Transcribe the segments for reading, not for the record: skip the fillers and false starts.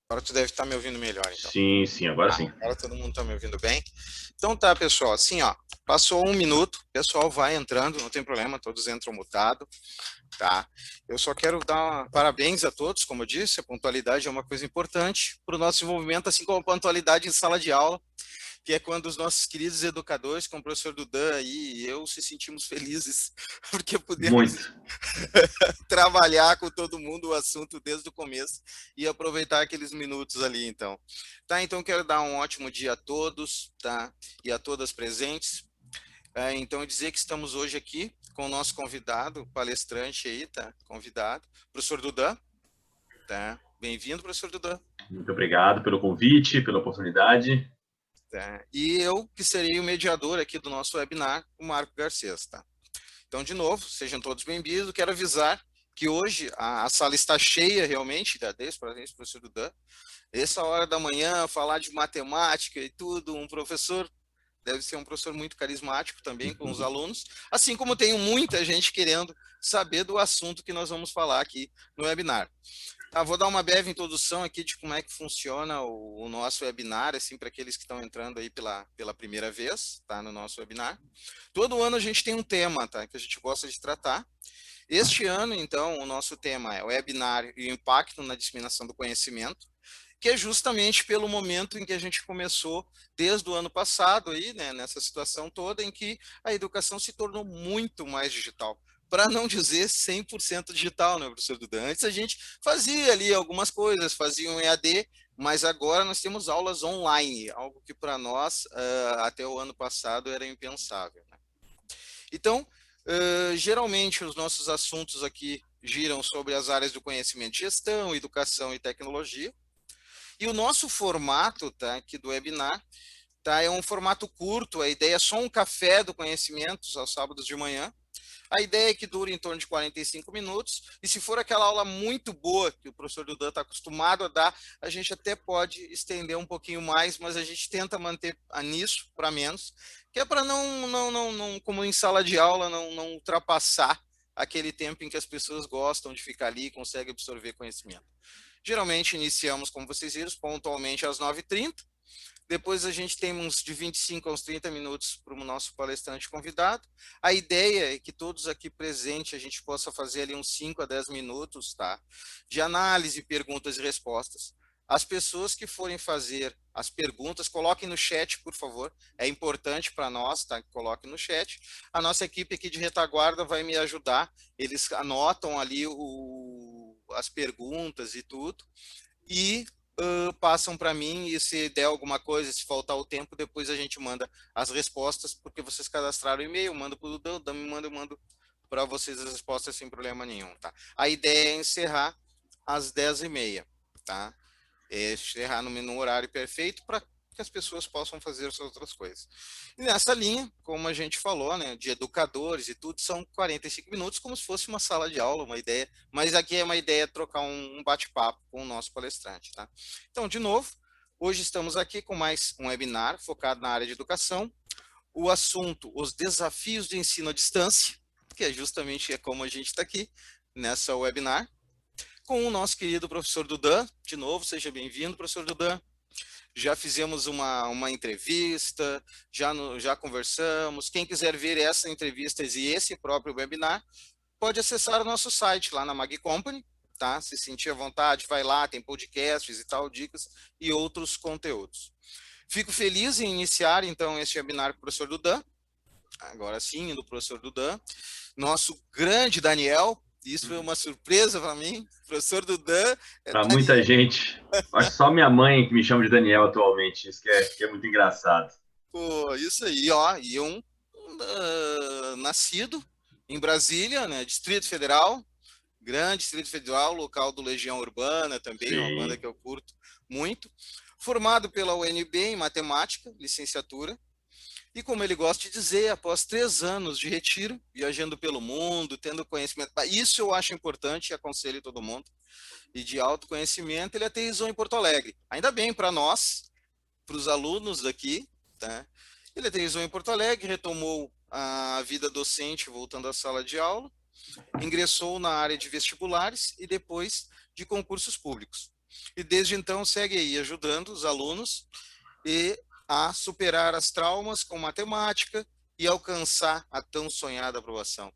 Agora tu deve estar me ouvindo melhor, então. Sim, sim, agora sim. Agora todo mundo está me ouvindo bem. Então tá, pessoal, assim, ó, passou 1 minuto, o pessoal vai entrando, não tem problema, todos entram mutado, tá? Eu só quero dar parabéns a todos, como eu disse, a pontualidade é uma coisa importante para o nosso desenvolvimento, assim como a pontualidade em sala de aula, que é quando os nossos queridos educadores, como o professor Dudan aí e eu, se sentimos felizes, porque pudemos Muito. trabalhar com todo mundo o assunto desde o começo e aproveitar aqueles minutos ali, então. Tá, então quero dar um ótimo dia a todos, tá? E a todas presentes. Então, dizer que estamos hoje aqui com o nosso convidado, palestrante aí, tá? Convidado, professor Dudan, tá? Bem-vindo, professor Dudan. Muito obrigado pelo convite, pela oportunidade. Tá? E eu, que serei o mediador aqui do nosso webinar, o Marco Garcês, tá? Então, de novo, sejam todos bem-vindos. Quero avisar que hoje a sala está cheia realmente, da DES, para o professor Dudan. Essa hora da manhã, falar de matemática e tudo, um professor deve ser um professor muito carismático também com os alunos, assim como tenho muita gente querendo saber do assunto que nós vamos falar aqui no webinar. Tá, vou dar uma breve introdução aqui de como é que funciona o nosso webinar, assim, para aqueles que estão entrando aí pela primeira vez, tá, no nosso webinar. Todo ano a gente tem um tema, tá, que a gente gosta de tratar. Este ano, então, o nosso tema é o webinar e o impacto na disseminação do conhecimento, que é justamente pelo momento em que a gente começou desde o ano passado aí, né, nessa situação toda em que a educação se tornou muito mais digital. Para não dizer 100% digital, né, professor Duda? Antes a gente fazia ali algumas coisas, fazia um EAD, mas agora nós temos aulas online, algo que para nós, até o ano passado, era impensável. Né? Então, geralmente os nossos assuntos aqui giram sobre as áreas do conhecimento de gestão, educação e tecnologia. E o nosso formato, tá, aqui do webinar, tá, é um formato curto, a ideia é só um café do conhecimento aos sábados de manhã. A ideia é que dure em torno de 45 minutos, e se for aquela aula muito boa que o professor Dudan está acostumado a dar, a gente até pode estender um pouquinho mais, mas a gente tenta manter nisso para menos, que é para não, como em sala de aula, não ultrapassar aquele tempo em que as pessoas gostam de ficar ali e conseguem absorver conhecimento. Geralmente iniciamos, como vocês viram, pontualmente às 9h30. Depois a gente tem uns de 25 a uns 30 minutos para o nosso palestrante convidado. A ideia é que todos aqui presentes a gente possa fazer ali uns 5 a 10 minutos, tá? De análise, perguntas e respostas. As pessoas que forem fazer as perguntas, coloquem no chat, por favor. É importante para nós, tá? Coloquem no chat. A nossa equipe aqui de retaguarda vai me ajudar. Eles anotam ali as perguntas e tudo. E passam para mim e se der alguma coisa, se faltar o tempo, depois a gente manda as respostas, porque vocês cadastraram o e-mail, mando para o Dudan, me manda, eu mando para vocês as respostas sem problema nenhum, tá? A ideia é encerrar às 10h30, tá? Encerrar no horário perfeito para que as pessoas possam fazer as outras coisas. E nessa linha, como a gente falou, né, de educadores e tudo, são 45 minutos como se fosse uma sala de aula, uma ideia, mas aqui é uma ideia trocar um bate-papo com o nosso palestrante, tá? Então, de novo, hoje estamos aqui com mais um webinar focado na área de educação. O assunto, os desafios de ensino à distância, que é justamente como a gente está aqui nessa webinar, com o nosso querido professor Dudan. De novo, seja bem-vindo, professor Dudan. Já fizemos uma entrevista, já conversamos. Quem quiser ver essa entrevista e esse próprio webinar, pode acessar o nosso site lá na Mag Company, tá? Se sentir à vontade, vai lá, tem podcasts e tal, dicas e outros conteúdos. Fico feliz em iniciar, então, este webinar com o professor Dudan. Agora sim, do professor Dudan. Nosso grande Daniel, isso foi uma surpresa para mim. Professor Dudan é Para muita Daniel. gente, acho que só minha mãe que me chama de Daniel atualmente, isso que é muito engraçado. Pô, isso aí, ó. E nascido em Brasília, né, Distrito Federal, grande Distrito Federal, local do Legião Urbana também, uma banda Sim, que eu curto muito. Formado pela UNB em matemática, licenciatura, e como ele gosta de dizer, após 3 anos de retiro, viajando pelo mundo, tendo conhecimento, isso eu acho importante e aconselho todo mundo, e de autoconhecimento, ele aterrissou em Porto Alegre. Ainda bem para nós, para os alunos daqui, tá? Ele aterrissou em Porto Alegre, retomou a vida docente, voltando à sala de aula, ingressou na área de vestibulares e depois de concursos públicos. e desde então segue aí ajudando os alunos e a superar as traumas com matemática e alcançar a tão sonhada aprovação.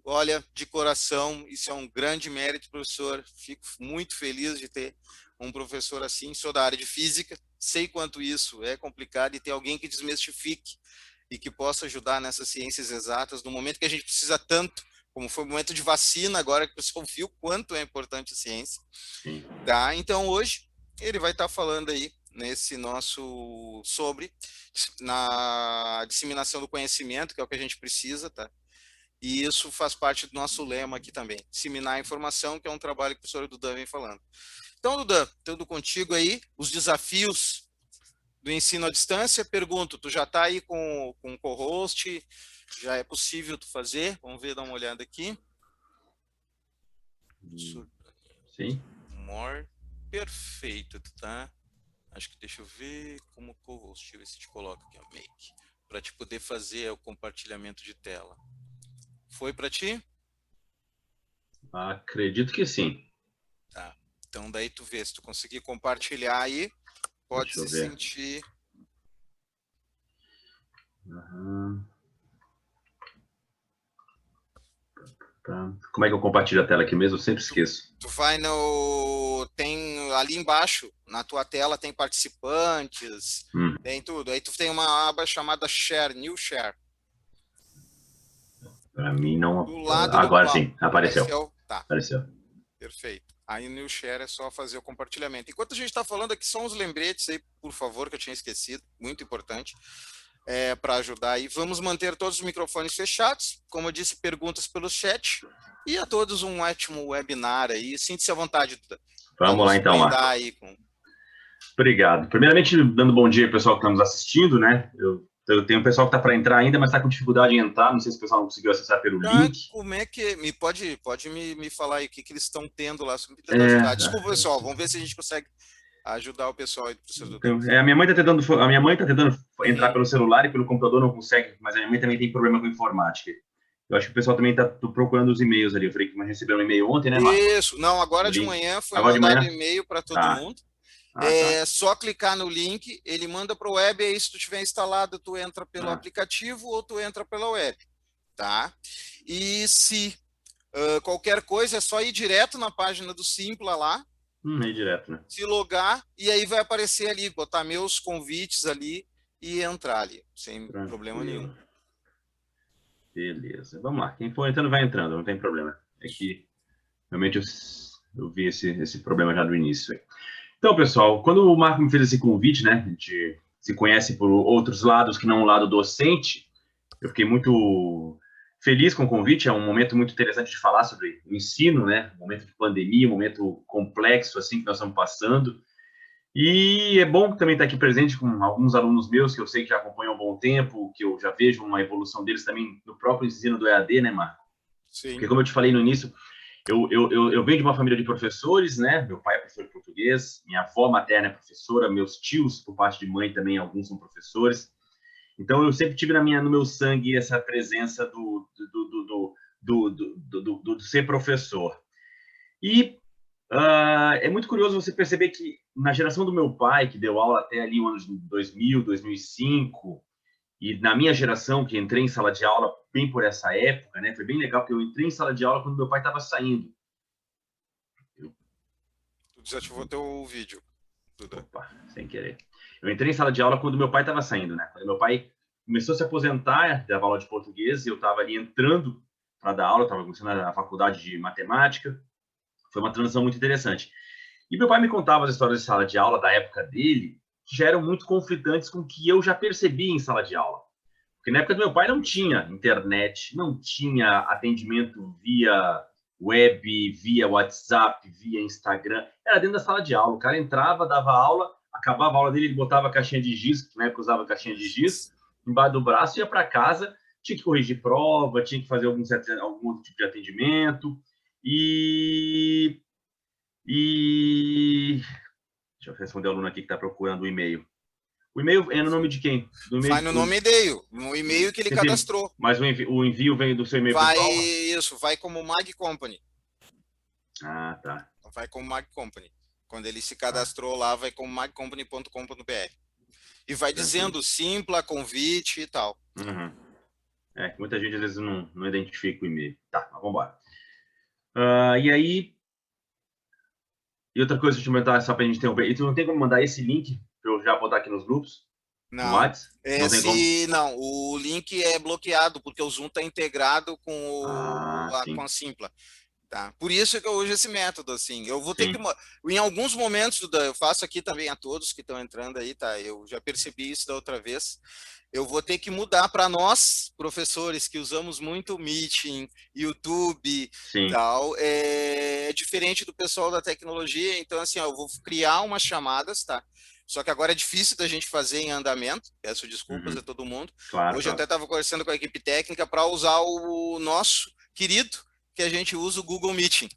Olha, de coração, isso é um grande mérito, professor. Fico muito feliz de ter um professor assim. Sou da área de física, sei quanto isso é complicado e ter alguém que desmistifique e que possa ajudar nessas ciências exatas no momento que a gente precisa tanto, como foi o momento de vacina, agora que o pessoal viu quanto é importante a ciência. Sim. Tá? Então, hoje, ele vai estar falando aí nesse nosso sobre na disseminação do conhecimento, que é o que a gente precisa, tá? E isso faz parte do nosso lema aqui também, disseminar a informação, que é um trabalho que o professor Dudan vem falando. Então, Dudan, tudo contigo aí, os desafios do ensino à distância. Pergunto, tu já está aí com o co-host? Já é possível tu fazer? Vamos ver, dar uma olhada aqui. Sim. More. Perfeito, tá? Acho que deixa eu ver como co-host. Deixa eu ver se te coloca aqui, ó, make. Para te poder fazer o compartilhamento de tela. Foi para ti? Acredito que sim. Tá. Então daí tu vê, se tu conseguir compartilhar aí, pode Deixa eu se ver. sentir. Uhum. Tá. Como é que eu compartilho a tela aqui mesmo? Eu sempre esqueço. Tu vai no. Tem ali embaixo, na tua tela, tem participantes, tem tudo. Aí tu tem uma aba chamada Share, New Share. Para mim não. Do lado do Agora sim, apareceu. Tá. Apareceu. Perfeito. Aí no New Share é só fazer o compartilhamento. Enquanto a gente está falando aqui, são os lembretes aí, por favor, que eu tinha esquecido, muito importante, para ajudar aí. Vamos manter todos os microfones fechados, como eu disse, perguntas pelo chat, e a todos um ótimo webinar aí. Sinta-se à vontade, Duda. Vamos lá então, Marco. Aí com... Obrigado. Primeiramente, dando bom dia ao pessoal que está nos assistindo, né? Eu tenho um pessoal que está para entrar ainda, mas está com dificuldade em entrar. Não sei se o pessoal não conseguiu acessar pelo link. Como é que... Pode me falar aí o que eles estão tendo lá. Desculpa, pessoal. Vamos ver se a gente consegue ajudar o pessoal aí do professor Duda. A minha mãe está tentando entrar pelo celular e pelo computador não consegue, mas a minha mãe também tem problema com informática. Eu acho que o pessoal também está procurando os e-mails ali. Eu falei que recebeu um e-mail ontem, né, Marco? Isso. Não, agora de manhã foi mandado e-mail para todo mundo. É só clicar no link, ele manda para o web, aí se tu tiver instalado, tu entra pelo aplicativo ou tu entra pela web, tá? E se qualquer coisa, é só ir direto na página do Simpla lá, ir direto, né? Se logar, e aí vai aparecer ali, botar meus convites ali e entrar ali, sem problema nenhum. Beleza, vamos lá. Quem for entrando, vai entrando, não tem problema. É que realmente eu vi esse problema já do início. Então, pessoal, quando o Marco me fez esse convite, né, a gente se conhece por outros lados que não o lado docente, eu fiquei muito feliz com o convite. É um momento muito interessante de falar sobre o ensino, né, um momento de pandemia, um momento complexo, assim, que nós estamos passando. E é bom também estar aqui presente com alguns alunos meus que eu sei que já acompanham há um bom tempo, que eu já vejo uma evolução deles também no próprio ensino do EAD, né, Marco? Sim. Porque, como eu te falei no início, eu venho de uma família de professores, né? Meu pai é professor de português, minha avó materna é professora, meus tios, por parte de mãe também, alguns são professores. Então, eu sempre tive no meu sangue essa presença do ser professor. E é muito curioso você perceber que na geração do meu pai, que deu aula até ali o ano de 2000, 2005, e na minha geração, que entrei em sala de aula bem por essa época, né? Foi bem legal, porque eu entrei em sala de aula quando meu pai estava saindo. Tu desativou teu vídeo, Duda. Opa, sem querer. Eu entrei em sala de aula quando meu pai estava saindo, né? Quando meu pai começou a se aposentar, dava aula de português, e eu estava ali entrando para dar aula, estava começando a faculdade de matemática. Foi uma transição muito interessante. E meu pai me contava as histórias de sala de aula da época dele, que já eram muito conflitantes com o que eu já percebi em sala de aula. Porque na época do meu pai não tinha internet, não tinha atendimento via web, via WhatsApp, via Instagram. Era dentro da sala de aula. O cara entrava, dava aula, acabava a aula dele, ele botava a caixinha de giz, que na época usava caixinha de giz, embaixo do braço, ia para casa, tinha que corrigir prova, tinha que fazer algum outro tipo de atendimento. Deixa eu responder o aluno aqui que está procurando o e-mail. O e-mail é no nome de quem? Vai no nome dele, no e-mail que ele cadastrou. Mas o envio vem do seu e-mail pessoal? Isso, vai como Mag Company. Ah, tá. Vai como Mag Company. Quando ele se cadastrou lá, vai como magcompany.com.br. E vai Tranquilo. dizendo Simpla, convite e tal. Uhum. Muita gente às vezes não identifica o e-mail. Tá, mas vamos embora. E aí, e outra coisa que eu te comentar, só pra gente interromper, e tu não tem como mandar esse link pra eu já botar aqui nos grupos? No Não, WhatsApp? Não tem como? não, o link é bloqueado, porque o Zoom está integrado com, com Sim, a Simpla. Tá? Por isso que eu uso esse método, assim. Eu vou ter que. sim. Em alguns momentos, eu faço aqui também a todos que estão entrando aí, tá? Eu já percebi isso da outra vez. Eu vou ter que mudar para nós, professores, que usamos muito Meeting, YouTube, Sim. tal. É diferente do pessoal da tecnologia. Então, assim, ó, eu vou criar umas chamadas, tá? Só que agora é difícil da gente fazer em andamento. Peço desculpas a Uhum. todo mundo. Claro, Hoje eu até claro. estava conversando com a equipe técnica para usar o nosso querido, que a gente usa o Google Meeting,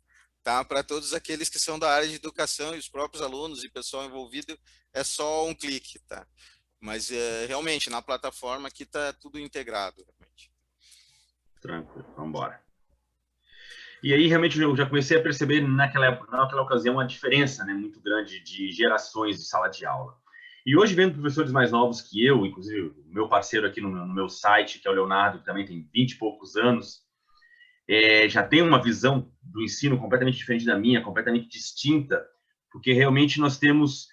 tá? Para todos aqueles que são da área de educação e os próprios alunos e pessoal envolvido, é só um clique, tá? Mas realmente na plataforma aqui está tudo integrado, realmente. Tranquilo, vamos embora. E aí, realmente, eu já comecei a perceber naquela ocasião uma diferença, né, muito grande de gerações de sala de aula. E hoje, vendo professores mais novos que eu, inclusive o meu parceiro aqui no meu site, que é o Leonardo, que também tem 20 e poucos anos, já tem uma visão do ensino completamente diferente da minha, completamente distinta, porque realmente nós temos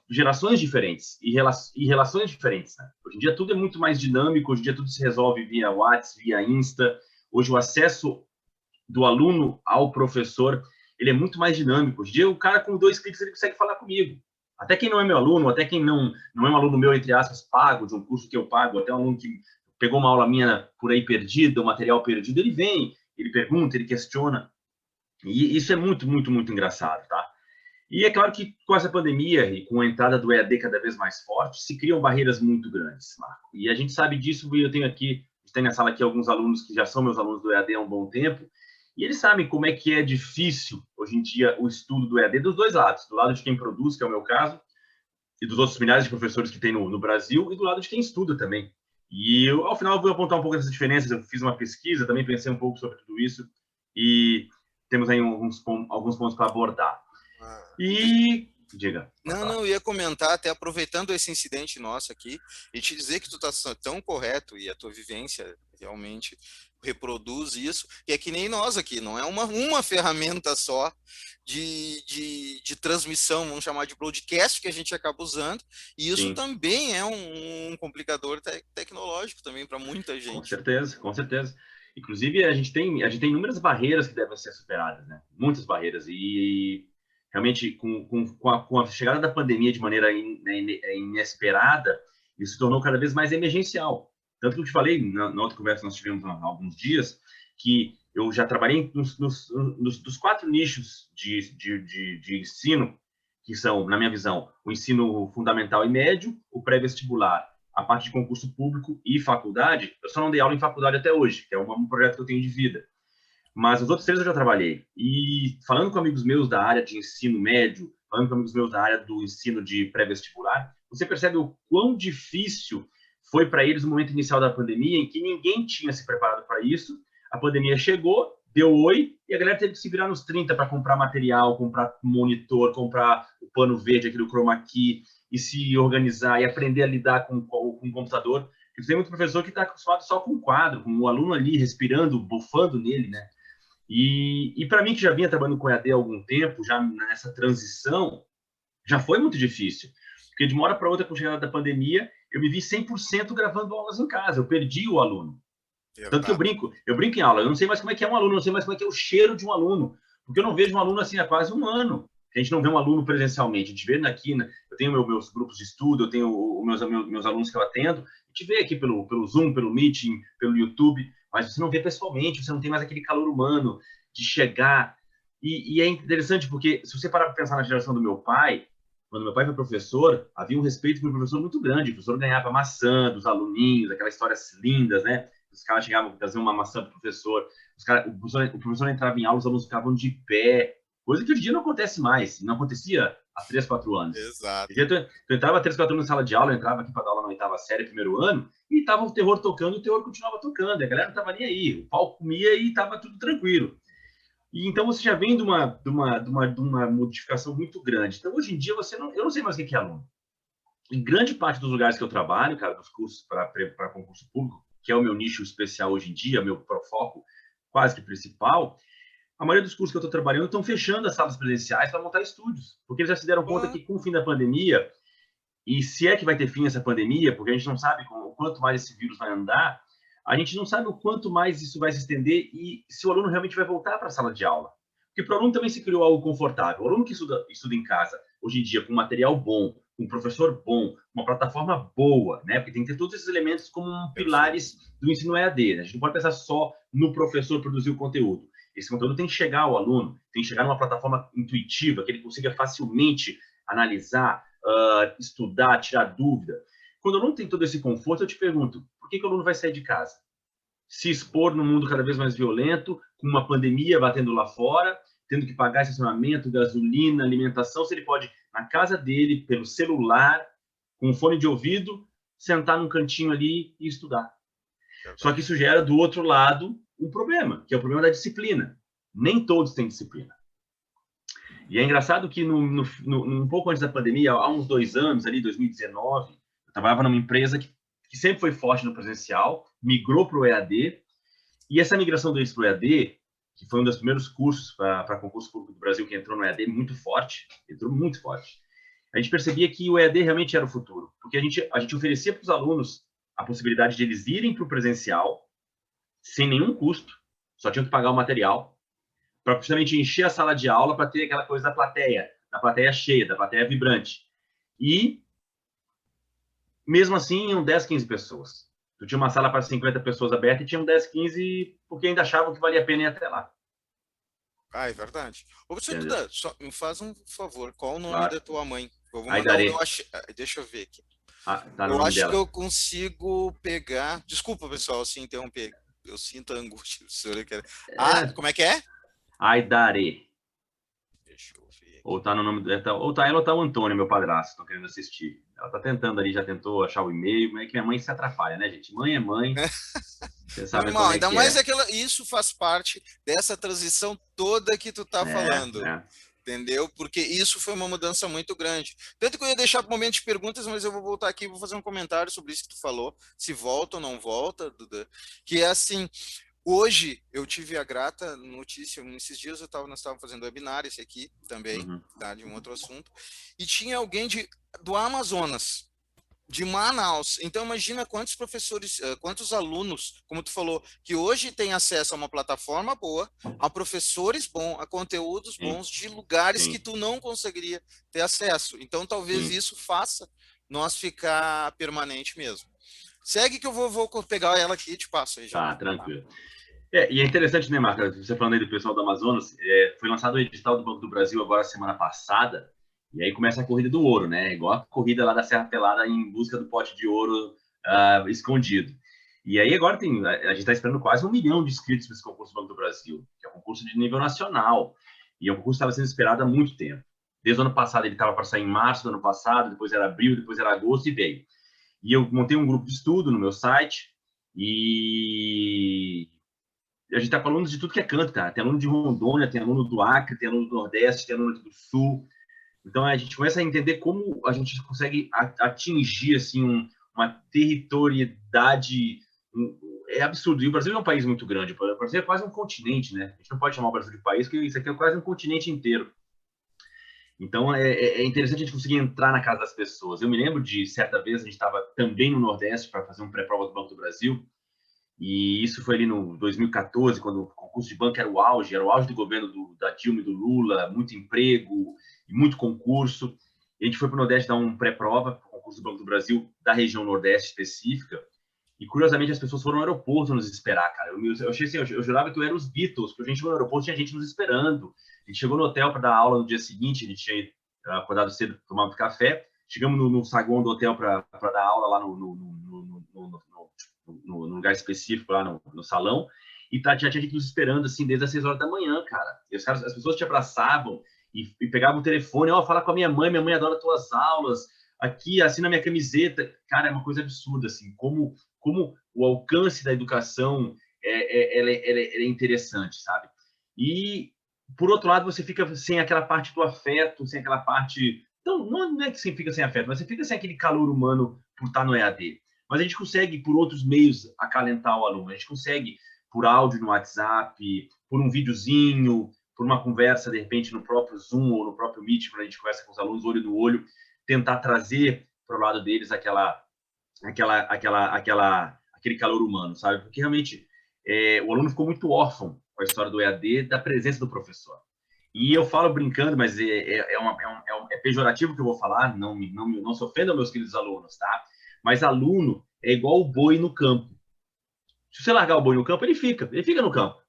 gerações diferentes e relações diferentes. Né? Hoje em dia tudo é muito mais dinâmico, hoje em dia tudo se resolve via WhatsApp, via Insta. Hoje o acesso do aluno ao professor, ele é muito mais dinâmico. Hoje em dia o cara com 2 cliques ele consegue falar comigo. Até quem não é meu aluno, até quem não é um aluno meu, entre aspas, pago, de um curso que eu pago, até um aluno que pegou uma aula minha por aí perdida, um material perdido, ele vem, ele pergunta, ele questiona. E isso é muito, muito, muito engraçado, tá? E é claro que com essa pandemia e com a entrada do EAD cada vez mais forte, se criam barreiras muito grandes, Marco. E a gente sabe disso, eu tenho aqui, tem na sala aqui alguns alunos que já são meus alunos do EAD há um bom tempo, e eles sabem como é que é difícil, hoje em dia, o estudo do EAD dos dois lados. Do lado de quem produz, que é o meu caso, e dos outros milhares de professores que tem no Brasil, e do lado de quem estuda também. E eu, ao final, eu vou apontar um pouco dessas diferenças. Eu fiz uma pesquisa, também pensei um pouco sobre tudo isso, e temos aí alguns pontos para abordar. E, diga, pode Não, falar. não, eu ia comentar, até aproveitando esse incidente nosso aqui, e te dizer que tu tá tão correto e a tua vivência realmente reproduz isso, e é que nem nós aqui, não é uma ferramenta só de transmissão, vamos chamar de broadcast, que a gente acaba usando, e isso Sim, também é um complicador tecnológico também para muita com gente. certeza, com certeza. Inclusive, a gente tem inúmeras barreiras que devem ser superadas, né? Muitas barreiras. E realmente, com a chegada da pandemia de maneira inesperada, isso se tornou cada vez mais emergencial. Tanto que eu te falei na outra conversa que nós tivemos há alguns dias, que eu já trabalhei dos 4 nichos de ensino, que são, na minha visão, o ensino fundamental e médio, o pré-vestibular, a parte de concurso público e faculdade. Eu só não dei aula em faculdade até hoje, que é um projeto que eu tenho de vida. Mas os outros 3 eu já trabalhei. E falando com amigos meus da área de ensino médio, falando com amigos meus da área do ensino de pré-vestibular, você percebe o quão difícil foi para eles o momento inicial da pandemia, em que ninguém tinha se preparado para isso. A pandemia chegou, deu oi, e a galera teve que se virar nos 30 para comprar material, comprar monitor, comprar o pano verde, aquele chroma key, e se organizar e aprender a lidar com o computador. Porque tem muito professor que está acostumado só com o quadro, com o aluno ali respirando, bufando nele, né? E para mim, que já vinha trabalhando com EAD há algum tempo, já nessa transição, já foi muito difícil. Porque de uma hora para outra, com a chegada da pandemia, eu me vi 100% gravando aulas em casa, eu perdi o aluno. Tanto que eu Verdade. brinco em aula, eu não sei mais como é que é um aluno, eu não sei mais como é que é o cheiro de um aluno, porque eu não vejo um aluno assim há quase um ano. A gente não vê um aluno presencialmente, a gente vê aqui, né? Eu tenho meus grupos de estudo, eu tenho meus alunos que eu atendo, a gente vê aqui pelo Zoom, pelo Meeting, pelo YouTube, mas você não vê pessoalmente, você não tem mais aquele calor humano de chegar. E é interessante porque, se você parar para pensar na geração do meu pai, quando meu pai foi professor, havia um respeito pelo professor muito grande. O professor ganhava maçã dos aluninhos, aquelas histórias lindas, né? Os caras chegavam a trazer uma maçã para o professor. O professor entrava em aula, os alunos ficavam de pé. Coisa que hoje em dia não acontece mais. Não acontecia há 3, 4 anos. Exato. Eu entrava 3, 4 anos na sala de aula, eu entrava aqui para dar aula na 8ª série, primeiro ano, e estava o terror tocando, e o terror continuava tocando. A galera não estava nem aí. O pau comia e estava tudo tranquilo. E então você já vem de uma modificação muito grande. Então, hoje em dia, eu não sei mais o que é aluno. Em grande parte dos lugares que eu trabalho, cara, dos cursos para concurso público, que é o meu nicho especial hoje em dia, meu foco quase que principal, a maioria dos cursos que eu estou trabalhando estão fechando as salas presenciais para montar estúdios, porque eles já se deram conta Ah, que com o fim da pandemia, e se é que vai ter fim essa pandemia, porque a gente não sabe o quanto mais esse vírus vai andar, a gente não sabe o quanto mais isso vai se estender e se o aluno realmente vai voltar para a sala de aula. Porque para o aluno também se criou algo confortável. O aluno que estuda em casa, hoje em dia, com material bom, com um professor bom, uma plataforma boa, né? Porque tem que ter todos esses elementos como perfeito. pilares do ensino EAD. Né? A gente não pode pensar só no professor produzir o conteúdo. Esse conteúdo tem que chegar ao aluno, tem que chegar numa plataforma intuitiva, que ele consiga facilmente analisar, estudar, tirar dúvida. Quando o aluno tem todo esse conforto, eu te pergunto, por que o aluno vai sair de casa? Se expor num mundo cada vez mais violento, com uma pandemia batendo lá fora, tendo que pagar estacionamento, gasolina, alimentação, se ele pode, na casa dele, pelo celular, com um fone de ouvido, sentar num cantinho ali e estudar. Só que Verdade. isso gera, do outro lado, um problema, que é o problema da disciplina. Nem todos têm disciplina. E é engraçado que um pouco antes da pandemia, há uns 2 anos, ali, 2019, eu trabalhava numa empresa que sempre foi forte no presencial, migrou para o EAD, e essa migração deles para o EAD, que foi um dos primeiros cursos para concurso público do Brasil que entrou no EAD muito forte, entrou muito forte, a gente percebia que o EAD realmente era o futuro, porque a gente oferecia para os alunos a possibilidade de eles irem para o presencial sem nenhum custo, só tinham que pagar o material, para justamente encher a sala de aula para ter aquela coisa da plateia cheia, da plateia vibrante. E, mesmo assim, iam 10, 15 pessoas. Tu tinha uma sala para 50 pessoas aberta e tinham 10, 15 porque ainda achavam que valia a pena ir até lá. Ah, é verdade. Ô, professor Entendeu? Duda, só me faz um favor. Qual o nome Claro. da tua mãe? Eu vou mandar o. Eu Aidaré. acho, deixa eu ver aqui. Tá no Eu nome acho que dela. eu consigo pegar. Desculpa, pessoal, se interromper. Eu sinto a angústia do senhor. Ah, É, como é que é? Aidaré. Deixa eu ver Ou aqui. tá no nome. Ou tá ela ou tá o Antônio, meu padrasto, estão querendo assistir. Ela tá tentando ali, já tentou achar o e-mail, mas é que minha mãe se atrapalha, né, gente? Mãe é mãe, vocês sabem Normal, como é ainda que mais é. aquela. Isso faz parte dessa transição toda que tu tá É, falando. é. Entendeu? Porque isso foi uma mudança muito grande. Tanto que eu ia deixar para o momento de perguntas, mas eu vou voltar aqui e vou fazer um comentário sobre isso que tu falou, se volta ou não volta, Duda. Que é assim, hoje eu tive a grata notícia, nesses dias nós estávamos fazendo webinar, esse aqui também, Uhum. tá, de um outro assunto, e tinha alguém do Amazonas, de Manaus. Então imagina quantos professores, quantos alunos, como tu falou, que hoje têm acesso a uma plataforma boa, a professores bons, a conteúdos Sim, bons de lugares que sim, tu não conseguiria ter acesso. Então talvez sim. isso faça nós ficar permanente mesmo. Segue que eu vou pegar ela aqui e te passo aí já. Tá, Tá? tranquilo. E é interessante, né, Marca? Você falando aí do pessoal do Amazonas, foi lançado o edital do Banco do Brasil agora semana passada, e aí começa a corrida do ouro, né? Igual a corrida lá da Serra Pelada em busca do pote de ouro escondido. E aí agora a gente está esperando quase 1 milhão de inscritos para esse concurso do Banco do Brasil, que é um concurso de nível nacional. E é um concurso que estava sendo esperado há muito tempo. Desde o ano passado ele estava para sair em março do ano passado, depois era abril, depois era agosto e veio. E eu montei um grupo de estudo no meu site e a gente tá com alunos de tudo que é canto, cara. Tem aluno de Rondônia, tem aluno do Acre, tem aluno do Nordeste, tem aluno do Sul. Então a gente começa a entender como a gente consegue atingir assim uma territorialidade. É absurdo. E o Brasil é um país muito grande. O Brasil é quase um continente, né? A gente não pode chamar o Brasil de país, porque isso aqui é quase um continente inteiro. Então é interessante a gente conseguir entrar na casa das pessoas. Eu me lembro de certa vez a gente estava também no Nordeste para fazer um pré-prova do Banco do Brasil. E isso foi ali no 2014, quando o concurso de banco era o auge do governo da Dilma e do Lula, muito emprego e muito concurso. E a gente foi para o Nordeste dar um pré-prova, concurso do Banco do Brasil, da região Nordeste específica. E curiosamente as pessoas foram ao aeroporto nos esperar, cara. Eu achei assim, eu jurava que eu era os Beatles, porque a gente chegou no aeroporto tinha gente nos esperando. A gente chegou no hotel para dar aula no dia seguinte, a gente tinha acordado cedo, tomado café. Chegamos no saguão do hotel para dar aula lá no lugar específico, lá no salão. E já tinha gente nos esperando, assim, desde as 6 horas da manhã, cara. E as pessoas te abraçavam e pegavam o telefone, fala com a minha mãe adora tuas aulas, aqui, assina minha camiseta. Cara, é uma coisa absurda, assim, como o alcance da educação ela é interessante, sabe? E por outro lado, você fica sem aquela parte do afeto, sem aquela parte... Então, não é que você fica sem afeto, mas você fica sem aquele calor humano por estar no EAD. Mas a gente consegue, por outros meios, acalentar o aluno. A gente consegue, por áudio no WhatsApp, por um videozinho, por uma conversa, de repente, no próprio Zoom ou no próprio Meet, quando a gente conversa com os alunos olho no olho, tentar trazer para o lado deles aquele calor humano, sabe? Porque, realmente, o aluno ficou muito órfão com a história do EAD, da presença do professor. E eu falo brincando, mas é pejorativo que eu vou falar, não se ofendam meus queridos alunos, tá? Mas aluno é igual o boi no campo. Se você largar o boi no campo, ele fica no campo.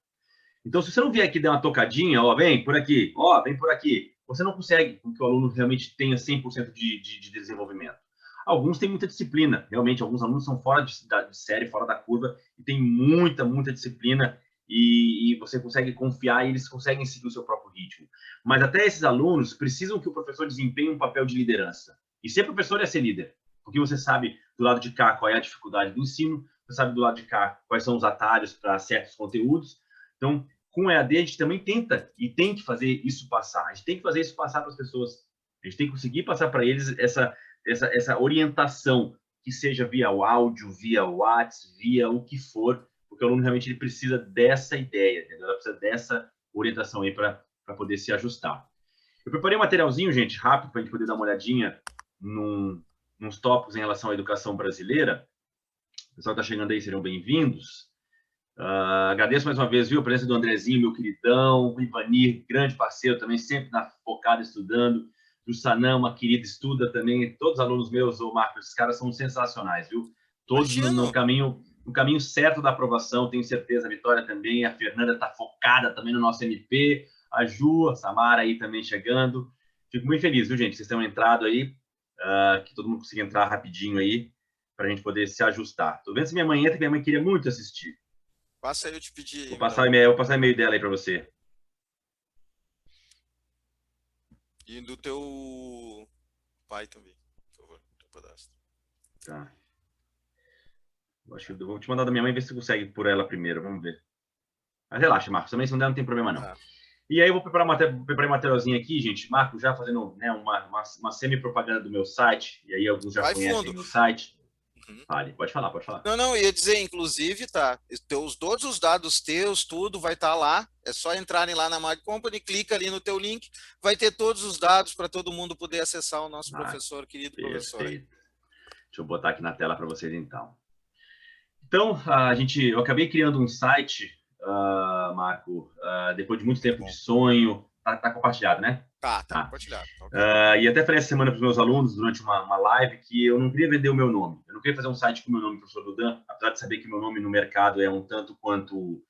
Então, se você não vier aqui dar uma tocadinha, ó, vem por aqui, ó, vem por aqui, você não consegue que o aluno realmente tenha 100% de desenvolvimento. Alguns têm muita disciplina, realmente, alguns alunos são fora de série, fora da curva, e tem muita disciplina, e você consegue confiar e eles conseguem seguir o seu próprio ritmo. Mas até esses alunos precisam que o professor desempenhe um papel de liderança. E ser professor é ser líder, porque você sabe do lado de cá qual é a dificuldade do ensino, você sabe do lado de cá quais são os atalhos para certos conteúdos. Então, com o EAD, a gente também tenta e tem que fazer isso passar. A gente tem que fazer isso passar para as pessoas. A gente tem que conseguir passar para eles essa orientação, que seja via o áudio, via o WhatsApp, via o que for, porque o aluno realmente ele precisa dessa ideia, entendeu? Ele precisa dessa orientação aí para poder se ajustar. Eu preparei um materialzinho, gente, rápido, para a gente poder dar uma olhadinha nos tópicos em relação à educação brasileira. O pessoal está chegando aí, serão bem-vindos. Agradeço mais uma vez, viu, a presença do Andrezinho, meu queridão, o Ivanir, grande parceiro também, sempre focado estudando. O Sanã, uma querida, estuda também. Todos os alunos meus, ô Marcos, esses caras são sensacionais, viu? Todos no caminho certo da aprovação, tenho certeza. A Vitória também, a Fernanda está focada também no nosso MP, a Ju, a Samara aí também chegando. Fico muito feliz, viu, gente? Vocês tenham entrado aí, que todo mundo consiga entrar rapidinho aí, para a gente poder se ajustar. Tô vendo se minha mãe entra, que minha mãe queria muito assistir. Passa aí, eu te pedi. Vou passar o e-mail dela aí para você. E do teu pai também, por favor, teu cadastro. Tá. Eu vou te mandar da minha mãe, ver se você consegue por ela primeiro, vamos ver. Mas relaxa, Marcos, também se não der, não tem problema não. E aí eu vou preparar um materialzinho aqui, gente. Marco, já fazendo, né, uma semi-propaganda do meu site, e aí alguns já conhecem o meu site. Fale, pode falar. Não, ia dizer, inclusive, tá, todos os dados teus, tudo vai estar lá, é só entrarem lá na Mag Company, clica ali no teu link, vai ter todos os dados para todo mundo poder acessar o nosso professor, querido professor. Deixa eu botar aqui na tela para vocês, então. Então, eu acabei criando um site, Marco, depois de muito tempo de sonho, tá compartilhado, né? Tá compartilhado. E até falei essa semana para os meus alunos, durante uma live, que eu não queria vender o meu nome. Eu não queria fazer um site com o meu nome, professor Dudan, apesar de saber que o meu nome no mercado é um tanto quanto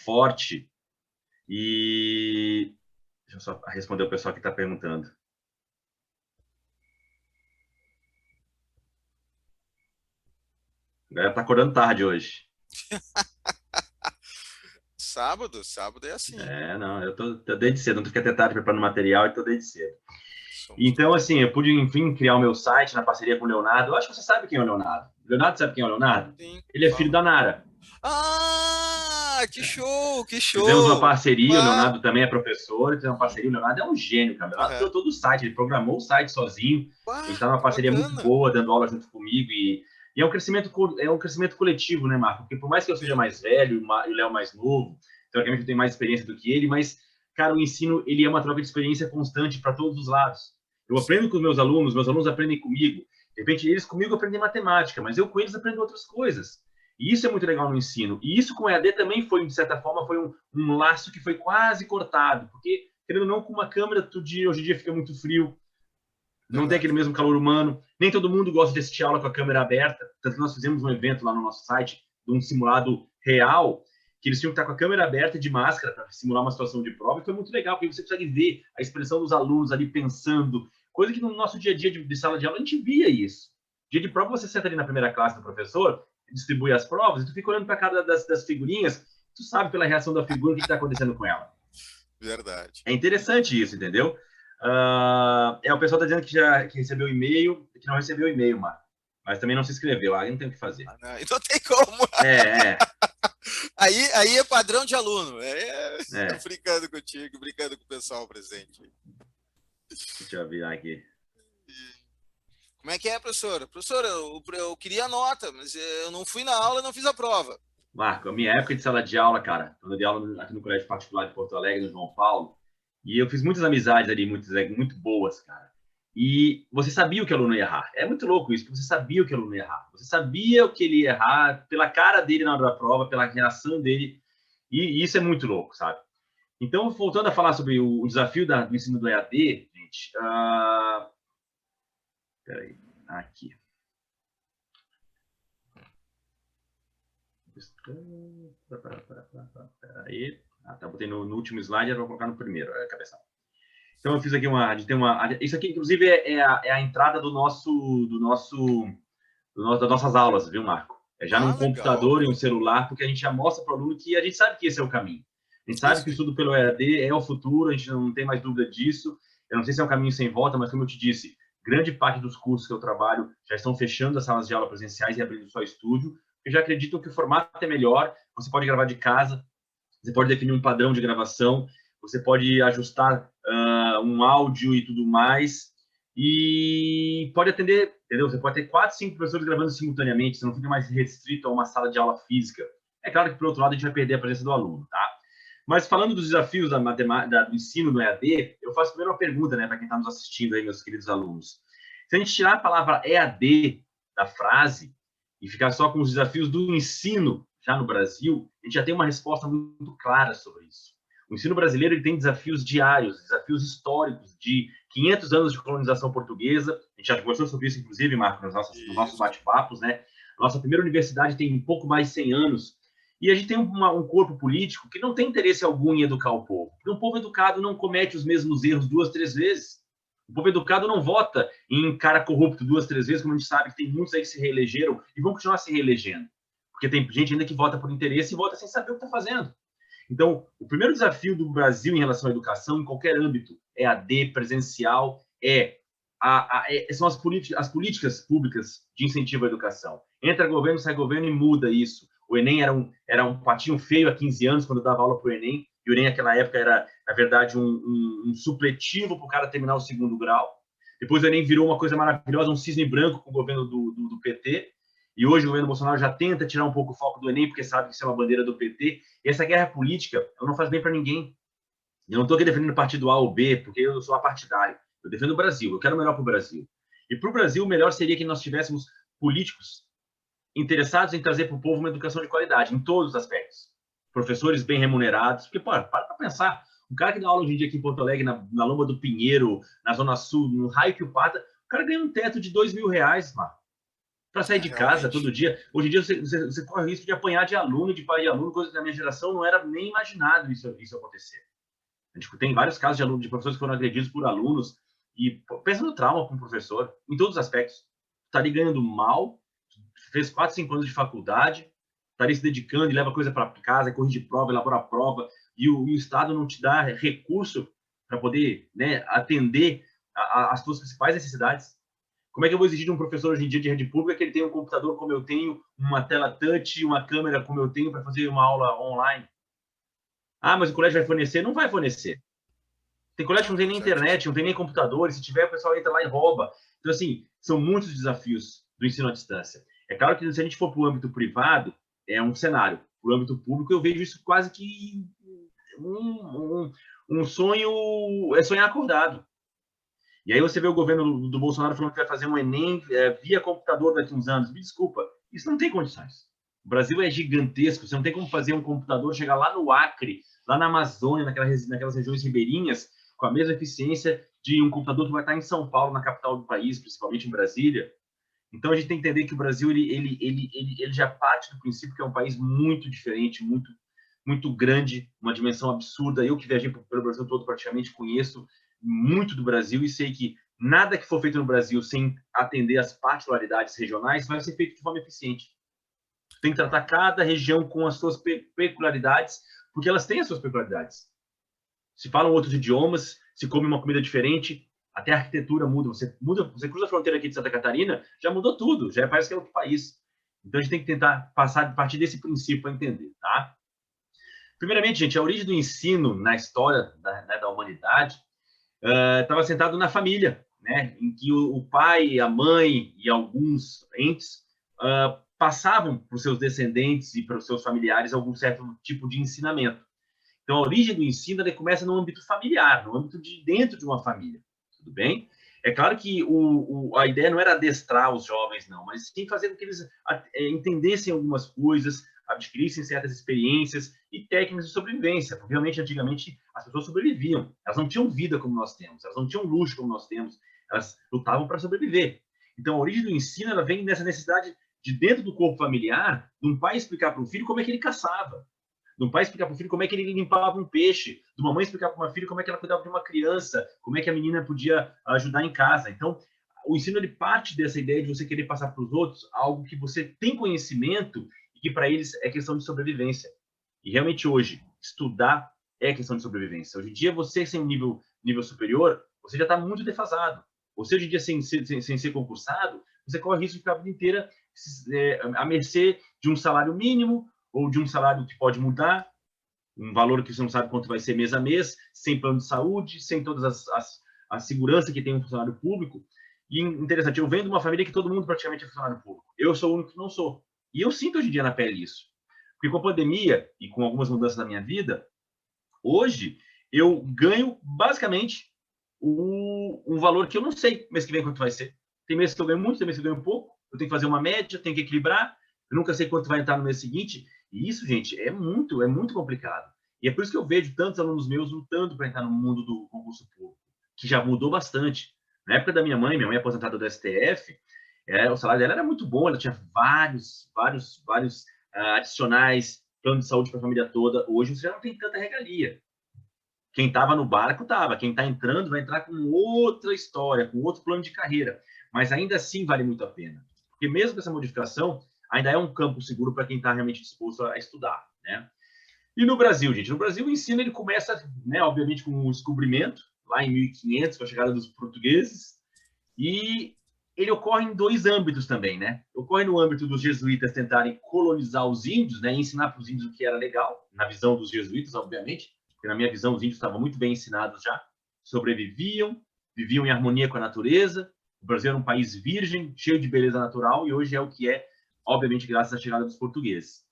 forte. E deixa eu só responder o pessoal que está perguntando. A galera tá acordando tarde hoje. Sábado é assim. Não, eu tô desde cedo, não fiquei até tarde preparando material e tô desde cedo. Então, assim, eu pude, enfim, criar o meu site na parceria com o Leonardo. Eu acho que você sabe quem é o Leonardo. Leonardo sabe quem é o Leonardo? Sim, ele é filho da Nara. Que show! Fizemos uma parceria, o Leonardo também é professor, fizemos uma parceria, o Leonardo é um gênio, cara. O Leonardo criou todo o site, ele programou o site sozinho, ele está numa parceria muito boa, dando aula junto comigo, e é um crescimento coletivo, né, Marco? Porque por mais que eu seja mais velho e o Léo mais novo, teoricamente eu tenho mais experiência do que ele, mas, cara, o ensino, ele é uma troca de experiência constante para todos os lados. Eu aprendo com os meus alunos aprendem comigo. De repente, eles comigo aprendem matemática, mas eu com eles aprendo outras coisas. E isso é muito legal no ensino. E isso com o EAD também foi, de certa forma, foi um laço que foi quase cortado. Porque, querendo ou não, com uma câmera, hoje em dia fica muito frio. Não tem aquele mesmo calor humano. Nem todo mundo gosta de assistir aula com a câmera aberta. Tanto que nós fizemos um evento lá no nosso site, de um simulado real, que eles tinham que estar com a câmera aberta e de máscara para simular uma situação de prova. E foi muito legal, porque você consegue ver a expressão dos alunos ali pensando. Coisa que no nosso dia a dia de sala de aula a gente via isso. Dia de prova, você senta ali na primeira classe do professor, distribui as provas, e tu fica olhando para cada das figurinhas, tu sabe pela reação da figura o que está acontecendo com ela. Verdade. É interessante isso, entendeu? O pessoal está dizendo que recebeu e-mail, que não recebeu e-mail, Marco. Mas também não se inscreveu. Aí não tem o que fazer. Não tem como. Aí é padrão de aluno. É, Brincando contigo, brincando com o pessoal presente. deixa eu virar aqui. Como é que é, professora? Professora, eu queria nota, mas eu não fui na aula e não fiz a prova. Marco, a minha época de sala de aula, cara, quando eu dei aula aqui no Colégio Particular de Porto Alegre, no João Paulo, e eu fiz muitas amizades ali, muito boas, cara. E você sabia o que o aluno ia errar. É muito louco isso, porque você sabia o que o aluno ia errar. Você sabia o que ele ia errar pela cara dele na hora da prova, pela reação dele, e isso é muito louco, sabe? Então, voltando a falar sobre o desafio do ensino do EAD, gente, peraí, aqui. Peraí. Tá, botei no último slide, eu vou colocar no primeiro, cabeça. Então eu fiz aqui a gente tem isso aqui, inclusive, é a entrada das nossas aulas, viu, Marco? É já Ah, num legal. computador e um celular, porque a gente já mostra para o aluno que a gente sabe que esse é o caminho. A gente Sim, sabe que o sim. estudo pelo EAD é o futuro, a gente não tem mais dúvida disso. Eu não sei se é um caminho sem volta, mas como eu te disse, grande parte dos cursos que eu trabalho já estão fechando as salas de aula presenciais e abrindo só estúdio, porque já acreditam que o formato é melhor, você pode gravar de casa, você pode definir um padrão de gravação, você pode ajustar um áudio e tudo mais, e pode atender, entendeu? Você pode ter 4, 5 professores gravando simultaneamente, você não fica mais restrito a uma sala de aula física. É claro que, por outro lado, a gente vai perder a presença do aluno, tá? Mas falando dos desafios da matemática, do ensino no EAD, eu faço primeiro uma pergunta, né, para quem está nos assistindo aí, meus queridos alunos. Se a gente tirar a palavra EAD da frase e ficar só com os desafios do ensino já no Brasil, a gente já tem uma resposta muito clara sobre isso. O ensino brasileiro ele tem desafios diários, desafios históricos de 500 anos de colonização portuguesa. A gente já conversou sobre isso, inclusive, Marco, nos nossos Isso. bate-papos, né? Nossa primeira universidade tem um pouco mais de 100 anos. E a gente tem um corpo político que não tem interesse algum em educar o povo. Porque um povo educado não comete os mesmos erros 2, 3 vezes. O povo educado não vota em cara corrupto 2, 3 vezes, como a gente sabe que tem muitos aí que se reelegeram e vão continuar se reelegendo. Porque tem gente ainda que vota por interesse e vota sem saber o que está fazendo. Então, o primeiro desafio do Brasil em relação à educação, em qualquer âmbito, é AD, presencial, são as políticas públicas de incentivo à educação. Entra governo, sai governo e muda isso. O Enem era um patinho feio há 15 anos, quando eu dava aula para o Enem, e o Enem naquela época era, na verdade, um supletivo para o cara terminar o segundo grau. Depois o Enem virou uma coisa maravilhosa, um cisne branco com o governo do PT, e hoje o governo Bolsonaro já tenta tirar um pouco o foco do Enem, porque sabe que isso é uma bandeira do PT, e essa guerra política ela não faz bem para ninguém. Eu não estou aqui defendendo o partido A ou B, porque eu sou apartidário. Eu defendo o Brasil, eu quero o melhor para o Brasil. E para o Brasil, o melhor seria que nós tivéssemos políticos interessados em trazer para o povo uma educação de qualidade, em todos os aspectos. Professores bem remunerados, porque, pô, para pensar, um cara que dá aula hoje em dia aqui em Porto Alegre, na Lomba do Pinheiro, na Zona Sul, no raio que o pata, o cara ganha um teto de R$ 2.000, mano, para sair É, de casa realmente. todo dia. Hoje em dia você corre o risco de apanhar de aluno, de pai de aluno, coisa que na minha geração não era nem imaginado isso acontecer. A gente tem vários casos de alunos, de professores que foram agredidos por alunos, e pensa no trauma para um professor, em todos os aspectos. Está ali ganhando mal, fez 4, 5 anos de faculdade, está ali se dedicando e leva coisa para casa, corrige prova, elabora prova, e o Estado não te dá recurso para poder, né, atender as suas principais necessidades. Como é que eu vou exigir de um professor hoje em dia de rede pública que ele tenha um computador como eu tenho, uma tela touch, uma câmera como eu tenho para fazer uma aula online? Ah, mas o colégio vai fornecer? Não vai fornecer. Tem colégio que não tem nem internet, Certíssimo. não tem nem computador, e se tiver, o pessoal entra lá e rouba. Então, assim, são muitos desafios do ensino à distância. É claro que se a gente for para o âmbito privado, é um cenário. Para o âmbito público, eu vejo isso quase que um sonho, é sonhar acordado. E aí você vê o governo do Bolsonaro falando que vai fazer um Enem via computador daqui a uns anos. Me desculpa, isso não tem condições. O Brasil é gigantesco, você não tem como fazer um computador chegar lá no Acre, lá na Amazônia, naquelas regiões ribeirinhas, com a mesma eficiência de um computador que vai estar em São Paulo, na capital do país, principalmente em Brasília. Então a gente tem que entender que o Brasil ele já parte do princípio que é um país muito diferente, muito grande, uma dimensão absurda. Eu que viajei pelo Brasil todo praticamente conheço muito do Brasil e sei que nada que for feito no Brasil sem atender às particularidades regionais vai ser feito de forma eficiente. Tem que tratar cada região com as suas peculiaridades, porque elas têm as suas peculiaridades. Se falam outros idiomas, se come uma comida diferente, até a arquitetura muda. Você cruza a fronteira aqui de Santa Catarina, já mudou tudo, já parece que é outro país. Então, a gente tem que tentar passar a partir desse princípio para entender, tá? Primeiramente, gente, a origem do ensino na história da humanidade estava sentado na família, né? Em que o pai, a mãe e alguns entes passavam para os seus descendentes e para os seus familiares algum certo tipo de ensinamento. Então, a origem do ensino começa no âmbito familiar, no âmbito de dentro de uma família, tudo bem? É claro que a ideia não era adestrar os jovens, não, mas sim fazer com que eles entendessem algumas coisas, adquirissem certas experiências e técnicas de sobrevivência. Porque, realmente, antigamente, as pessoas sobreviviam. Elas não tinham vida como nós temos, elas não tinham luxo como nós temos, elas lutavam para sobreviver. Então, a origem do ensino ela vem nessa necessidade de, dentro do corpo familiar, de um pai explicar para o filho como é que ele caçava, de um pai explicar para o filho como é que ele limpava um peixe, de uma mãe explicar para uma filha como é que ela cuidava de uma criança, como é que a menina podia ajudar em casa. Então, o ensino ele parte dessa ideia de você querer passar para os outros algo que você tem conhecimento e que para eles é questão de sobrevivência. E realmente hoje, estudar é questão de sobrevivência. Hoje em dia, você sem um nível superior, você já está muito defasado. Você hoje em dia, sem ser concursado, você corre o risco de ficar a vida inteira à mercê de um salário mínimo, ou de um salário que pode mudar, um valor que você não sabe quanto vai ser mês a mês, sem plano de saúde, sem todas a segurança que tem um funcionário público. E interessante, eu venho de uma família que todo mundo praticamente é funcionário público. Eu sou o único que não sou. E eu sinto hoje em dia na pele isso. Porque com a pandemia e com algumas mudanças na minha vida, hoje eu ganho basicamente um valor que eu não sei mês que vem quanto vai ser. Tem meses que eu ganho muito, tem meses que eu ganho pouco. Eu tenho que fazer uma média, tenho que equilibrar. Eu nunca sei quanto vai entrar no mês seguinte. E isso, gente, é muito complicado. E é por isso que eu vejo tantos alunos meus lutando para entrar no mundo do concurso público, que já mudou bastante. Na época da minha mãe aposentada do STF, o salário dela era muito bom, ela tinha vários adicionais, plano de saúde para a família toda. Hoje você já não tem tanta regalia. Quem estava no barco estava, quem está entrando vai entrar com outra história, com outro plano de carreira. Mas ainda assim vale muito a pena. Porque mesmo com essa modificação, ainda é um campo seguro para quem está realmente disposto a estudar, né? E no Brasil, gente? No Brasil, o ensino ele começa, né, obviamente, com o descobrimento, lá em 1500, com a chegada dos portugueses, e ele ocorre em dois âmbitos também, né? Ocorre no âmbito dos jesuítas tentarem colonizar os índios, né, e ensinar para os índios o que era legal, na visão dos jesuítas, obviamente, porque na minha visão os índios estavam muito bem ensinados já, sobreviviam, viviam em harmonia com a natureza. O Brasil era um país virgem, cheio de beleza natural, e hoje é o que é, obviamente, graças à chegada dos portugueses.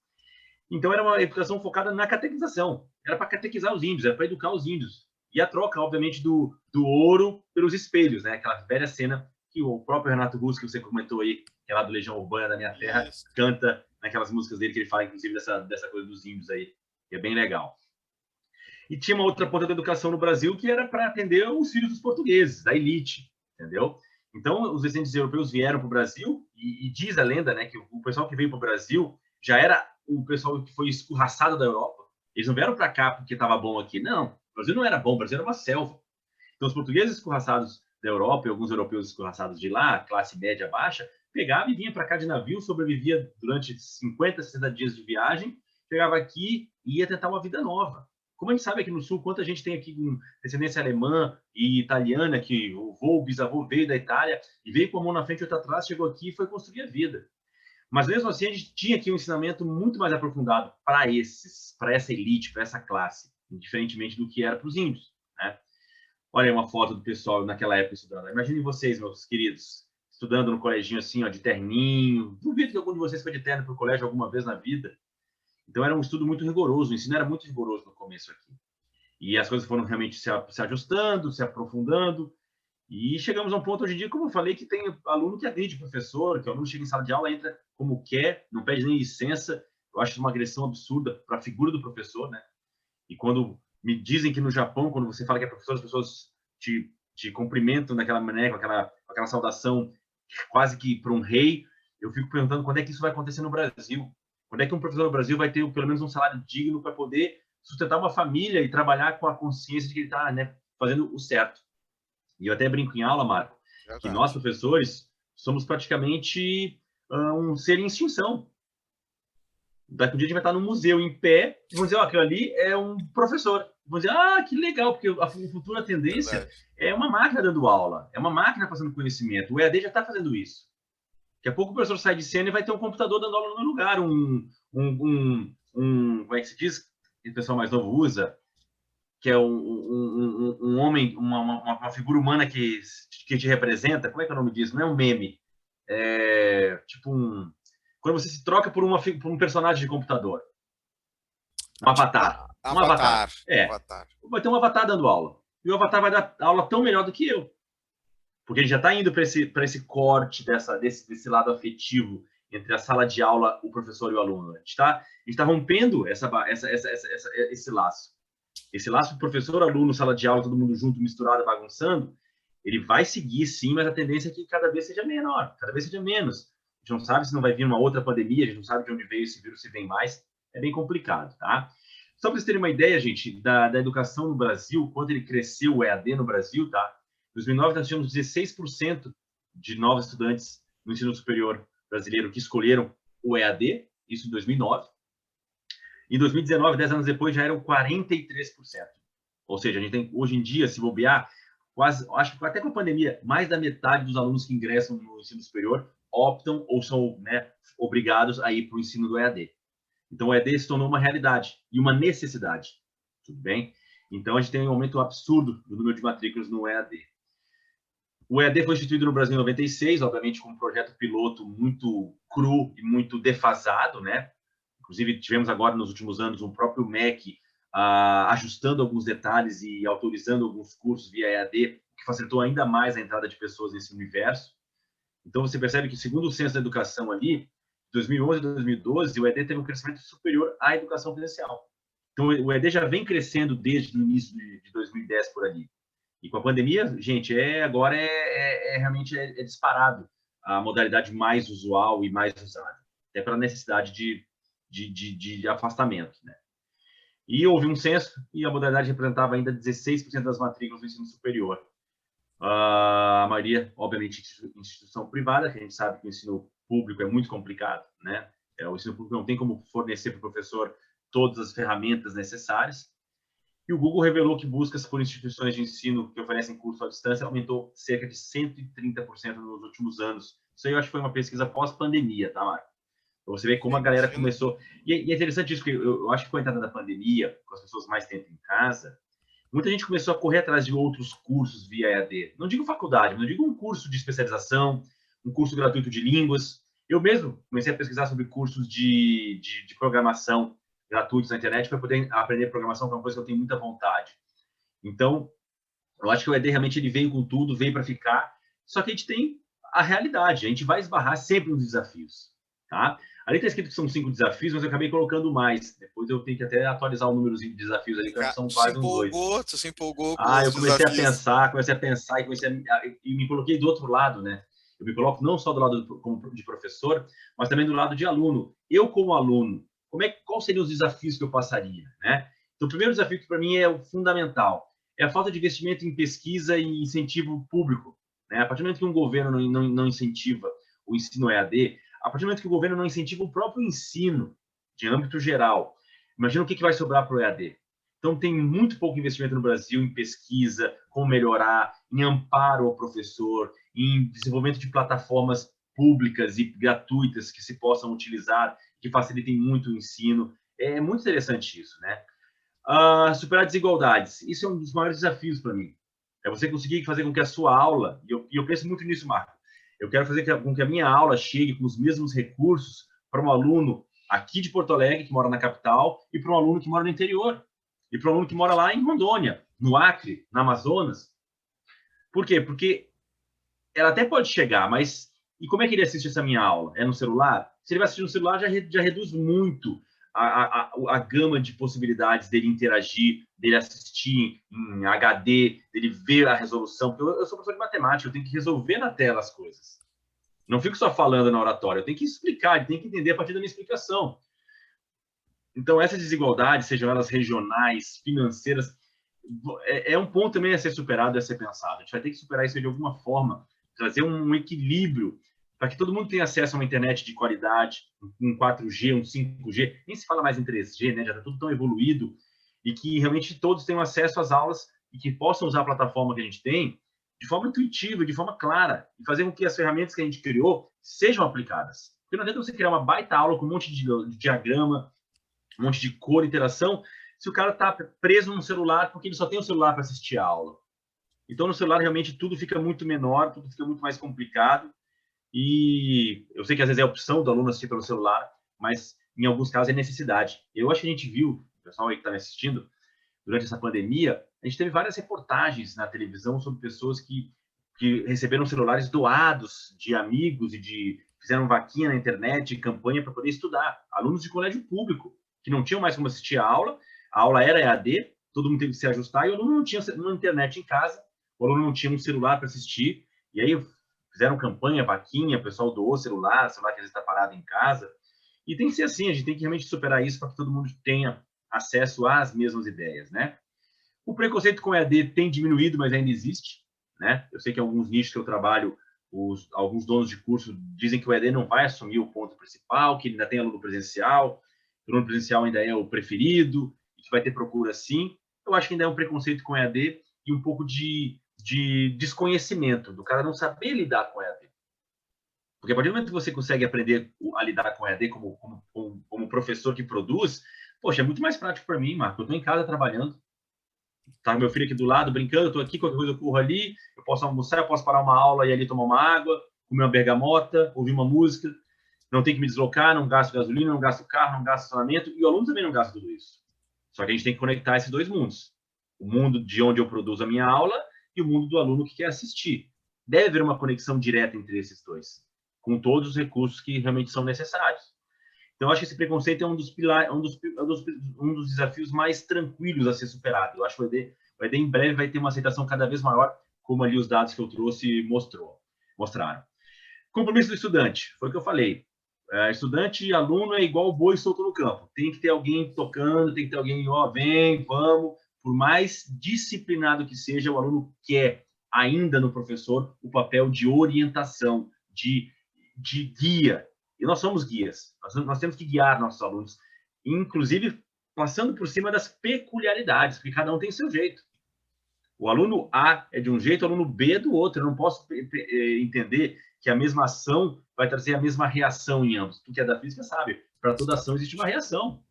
Então, era uma educação focada na catequização. Era para catequizar os índios, era para educar os índios. E a troca, obviamente, do ouro pelos espelhos, né? Aquela velha cena que o próprio Renato Russo, que você comentou aí, que é lá do Legião Urbana da Minha Terra, canta naquelas músicas dele, que ele fala, inclusive, dessa coisa dos índios aí, que é bem legal. E tinha uma outra ponta da educação no Brasil que era para atender os filhos dos portugueses, da elite, entendeu? Então, os descendentes europeus vieram para o Brasil e diz a lenda, né, que o pessoal que veio para o Brasil já era o pessoal que foi escorraçado da Europa. Eles não vieram para cá porque estava bom aqui. Não, o Brasil não era bom, o Brasil era uma selva. Então, os portugueses escorraçados da Europa e alguns europeus escorraçados de lá, classe média baixa, pegava e vinha para cá de navio, sobrevivia durante 50, 60 dias de viagem, chegava aqui e ia tentar uma vida nova. Como a gente sabe aqui no Sul, quanta gente tem aqui com descendência alemã e italiana, que o bisavô veio da Itália e veio com a mão na frente e outra atrás, chegou aqui e foi construir a vida. Mas mesmo assim, a gente tinha aqui um ensinamento muito mais aprofundado para essa elite, para essa classe, diferentemente do que era para os índios, né? Olha aí uma foto do pessoal naquela época estudando. Imaginem vocês, meus queridos, estudando no coleginho assim, ó, de terninho. Duvido que algum de vocês foi de terno para o colégio alguma vez na vida. Então, era um estudo muito rigoroso, o ensino era muito rigoroso no começo aqui. E as coisas foram realmente se ajustando, se aprofundando, e chegamos a um ponto hoje em dia, como eu falei, que tem aluno que agride professor, que o aluno chega em sala de aula, entra como quer, não pede nem licença. Eu acho uma agressão absurda para a figura do professor, né? E quando me dizem que no Japão, quando você fala que é professor, as pessoas te cumprimentam daquela maneira, com aquela saudação quase que para um rei, eu fico perguntando quando é que isso vai acontecer no Brasil. Quando é que um professor no Brasil vai ter pelo menos um salário digno para poder sustentar uma família e trabalhar com a consciência de que ele está, né, fazendo o certo? E eu até brinco em aula, Marco, que nós, professores, somos praticamente um ser em extinção. Daqui um dia a gente vai estar no museu em pé e vão dizer, aquilo ali é um professor. Vão dizer, que legal, porque a futura tendência é uma máquina dando aula, é uma máquina passando conhecimento. O EAD já está fazendo isso. Daqui a pouco o professor sai de cena e vai ter um computador dando aula no meu lugar, como é que se diz? Que o pessoal mais novo usa, que é um homem, uma figura humana que te representa. Como é que é o nome disso? Não é um meme. É tipo quando você se troca por um personagem de computador. Um Tipo, avatar. Um avatar. avatar. É. Avatar. Vai ter um avatar dando aula. E o avatar vai dar aula tão melhor do que eu. Porque ele já está indo para esse corte desse lado afetivo entre a sala de aula, o professor e o aluno. A gente tá rompendo esse laço. Esse laço professor, aluno, sala de aula, todo mundo junto, misturado, bagunçando, ele vai seguir sim, mas a tendência é que cada vez seja menor, cada vez seja menos. A gente não sabe se não vai vir uma outra pandemia, a gente não sabe de onde veio esse vírus, se vem mais. É bem complicado, tá? Só para vocês terem uma ideia, gente, da educação no Brasil, quanto ele cresceu o EAD no Brasil, tá? Em 2009, nós tínhamos 16% de novos estudantes no ensino superior brasileiro que escolheram o EAD, isso em 2009. Em 2019, 10 anos depois, já eram 43%. Ou seja, a gente tem, hoje em dia, se bobear, quase, acho que até com a pandemia, mais da metade dos alunos que ingressam no ensino superior optam ou são, né, obrigados a ir para o ensino do EAD. Então, o EAD se tornou uma realidade e uma necessidade. Tudo bem? Então, a gente tem um aumento absurdo do número de matrículas no EAD. O EAD foi instituído no Brasil em 96, obviamente com um projeto piloto muito cru e muito defasado, né? Inclusive, tivemos agora, nos últimos anos, um próprio MEC ajustando alguns detalhes e autorizando alguns cursos via EAD, que facilitou ainda mais a entrada de pessoas nesse universo. Então, você percebe que, segundo o Censo da Educação ali, de 2011 a 2012, o EAD teve um crescimento superior à educação presencial. Então, o EAD já vem crescendo desde o início de 2010 por ali. E com a pandemia, gente, agora realmente disparado a modalidade mais usual e mais usada, até pela necessidade de afastamento, né? E houve um censo e a modalidade representava ainda 16% das matrículas do ensino superior. A maioria, obviamente, instituição privada, que a gente sabe que o ensino público é muito complicado, né? O ensino público não tem como fornecer para o professor todas as ferramentas necessárias. E o Google revelou que buscas por instituições de ensino que oferecem curso à distância aumentou cerca de 130% nos últimos anos. Isso aí eu acho que foi uma pesquisa pós-pandemia, tá, Marco? Pra você ver como a galera começou. E é interessante isso, porque eu acho que com a entrada da pandemia, com as pessoas mais tempo em casa, muita gente começou a correr atrás de outros cursos via EAD. Não digo faculdade, mas eu digo um curso de especialização, um curso gratuito de línguas. Eu mesmo comecei a pesquisar sobre cursos de programação gratuitos na internet para poder aprender programação, que é uma coisa que eu tenho muita vontade. Então, eu acho que o EAD realmente ele veio com tudo, veio para ficar, só que a gente tem a realidade, a gente vai esbarrar sempre nos desafios, tá? Ali está escrito que são 5 desafios, mas eu acabei colocando mais. Depois eu tenho que até atualizar o número de desafios ali, que eu acho que são quase uns 2. Tu se empolgou com os Eu comecei desafios. a pensar e me coloquei do outro lado, né? Eu me coloco não só do lado de professor, mas também do lado de aluno. Eu, como aluno, qual seriam os desafios que eu passaria, né? Então, o primeiro desafio que para mim é o fundamental, é a falta de investimento em pesquisa e incentivo público, né? A partir do momento que um governo não incentiva o ensino EAD, a partir do momento que o governo não incentiva o próprio ensino de âmbito geral, imagina o que vai sobrar para o EAD. Então, tem muito pouco investimento no Brasil em pesquisa, como melhorar, em amparo ao professor, em desenvolvimento de plataformas públicas e gratuitas que se possam utilizar, que facilitem muito o ensino. É muito interessante isso, né? Superar desigualdades. Isso é um dos maiores desafios para mim. É você conseguir fazer com que a sua aula, e eu penso muito nisso, Marco, eu quero fazer com que a minha aula chegue com os mesmos recursos para um aluno aqui de Porto Alegre, que mora na capital, e para um aluno que mora no interior. E para um aluno que mora lá em Rondônia, no Acre, na Amazonas. Por quê? Porque ela até pode chegar, mas e como é que ele assiste essa minha aula? É no celular? Se ele vai assistir no celular, já reduz muito a gama de possibilidades dele interagir, dele assistir em HD, dele ver a resolução. Porque eu sou professor de matemática, eu tenho que resolver na tela as coisas. Não fico só falando na oratória, eu tenho que explicar, ele tem que entender a partir da minha explicação. Então, essas desigualdades, sejam elas regionais, financeiras, é um ponto também a ser superado, a ser pensado. A gente vai ter que superar isso de alguma forma, trazer um equilíbrio para que todo mundo tenha acesso a uma internet de qualidade, um 4G, um 5G, nem se fala mais em 3G, né? Já está tudo tão evoluído, e que realmente todos tenham acesso às aulas e que possam usar a plataforma que a gente tem de forma intuitiva, de forma clara, e fazer com que as ferramentas que a gente criou sejam aplicadas. Porque não adianta você criar uma baita aula com um monte de diagrama, um monte de cor, interação, se o cara está preso no celular porque ele só tem o celular para assistir a aula. Então, no celular, realmente, tudo fica muito menor, tudo fica muito mais complicado. E eu sei que, às vezes, é a opção do aluno assistir pelo celular, mas, em alguns casos, é necessidade. Eu acho que a gente viu, o pessoal aí que está me assistindo, durante essa pandemia, a gente teve várias reportagens na televisão sobre pessoas que receberam celulares doados de amigos e fizeram vaquinha na internet, campanha para poder estudar. Alunos de colégio público, que não tinham mais como assistir a aula era EAD, todo mundo teve que se ajustar, e o aluno não tinha uma internet em casa, o aluno não tinha um celular para assistir, e aí fizeram campanha, vaquinha, o pessoal doou celular que às vezes está parado em casa, e tem que ser assim, a gente tem que realmente superar isso para que todo mundo tenha acesso às mesmas ideias, né? O preconceito com EAD tem diminuído, mas ainda existe, né? Eu sei que em alguns nichos que eu trabalho, alguns donos de curso dizem que o EAD não vai assumir o ponto principal, que ainda tem aluno presencial, o aluno presencial ainda é o preferido, e que vai ter procura sim. Eu acho que ainda é um preconceito com EAD e um pouco de desconhecimento, do cara não saber lidar com EAD. Porque a partir do momento que você consegue aprender a lidar com EAD como professor que produz, poxa, é muito mais prático para mim, Marco. Eu estou em casa trabalhando, tá meu filho aqui do lado, brincando, eu estou aqui, qualquer coisa eu corro ali, eu posso almoçar, eu posso parar uma aula e ali tomar uma água, comer uma bergamota, ouvir uma música, não tem que me deslocar, não gasto gasolina, não gasto carro, não gasto estacionamento, e o aluno também não gasta tudo isso. Só que a gente tem que conectar esses dois mundos. O mundo de onde eu produzo a minha aula e o mundo do aluno que quer assistir. Deve haver uma conexão direta entre esses dois, com todos os recursos que realmente são necessários. Então, eu acho que esse preconceito é um dos pilares, um dos desafios mais tranquilos a ser superado. Eu acho que o ED em breve vai ter uma aceitação cada vez maior, como ali os dados que eu trouxe mostraram. Compromisso do estudante, foi o que eu falei. Estudante e aluno é igual o boi solto no campo. Tem que ter alguém tocando, tem que ter alguém, vem, vamos. Por mais disciplinado que seja, o aluno quer ainda no professor o papel de orientação, de guia. E nós somos guias. Nós temos que guiar nossos alunos, inclusive passando por cima das peculiaridades, porque cada um tem seu jeito. O aluno A é de um jeito, o aluno B é do outro. Eu não posso entender que a mesma ação vai trazer a mesma reação em ambos. Tu que é da física sabe, para toda ação existe uma reação.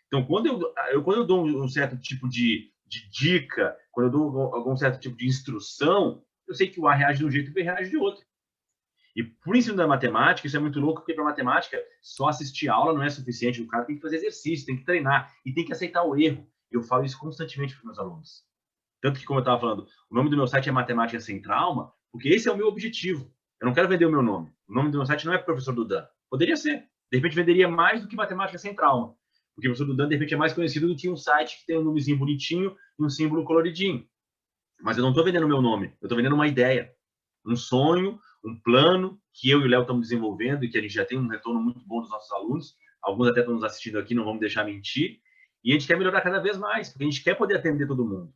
Então, quando eu dou um certo tipo de dica, quando eu dou algum certo tipo de instrução, eu sei que o A reage de um jeito e o B reage de outro. E por ensino da matemática, isso é muito louco, porque para matemática, só assistir aula não é suficiente. O cara tem que fazer exercício, tem que treinar e tem que aceitar o erro. Eu falo isso constantemente para os meus alunos. Tanto que, como eu estava falando, o nome do meu site é Matemática Sem Trauma, porque esse é o meu objetivo. Eu não quero vender o meu nome. O nome do meu site não é Professor Dudan. Poderia ser. De repente, venderia mais do que Matemática Sem Trauma. Porque o Professor Dudan, de repente, é mais conhecido do que um site que tem um nomezinho bonitinho e um símbolo coloridinho. Mas eu não estou vendendo o meu nome. Eu estou vendendo uma ideia, um sonho, um plano que eu e o Léo estamos desenvolvendo e que a gente já tem um retorno muito bom dos nossos alunos. Alguns até estão nos assistindo aqui, não vamos deixar mentir. E a gente quer melhorar cada vez mais, porque a gente quer poder atender todo mundo.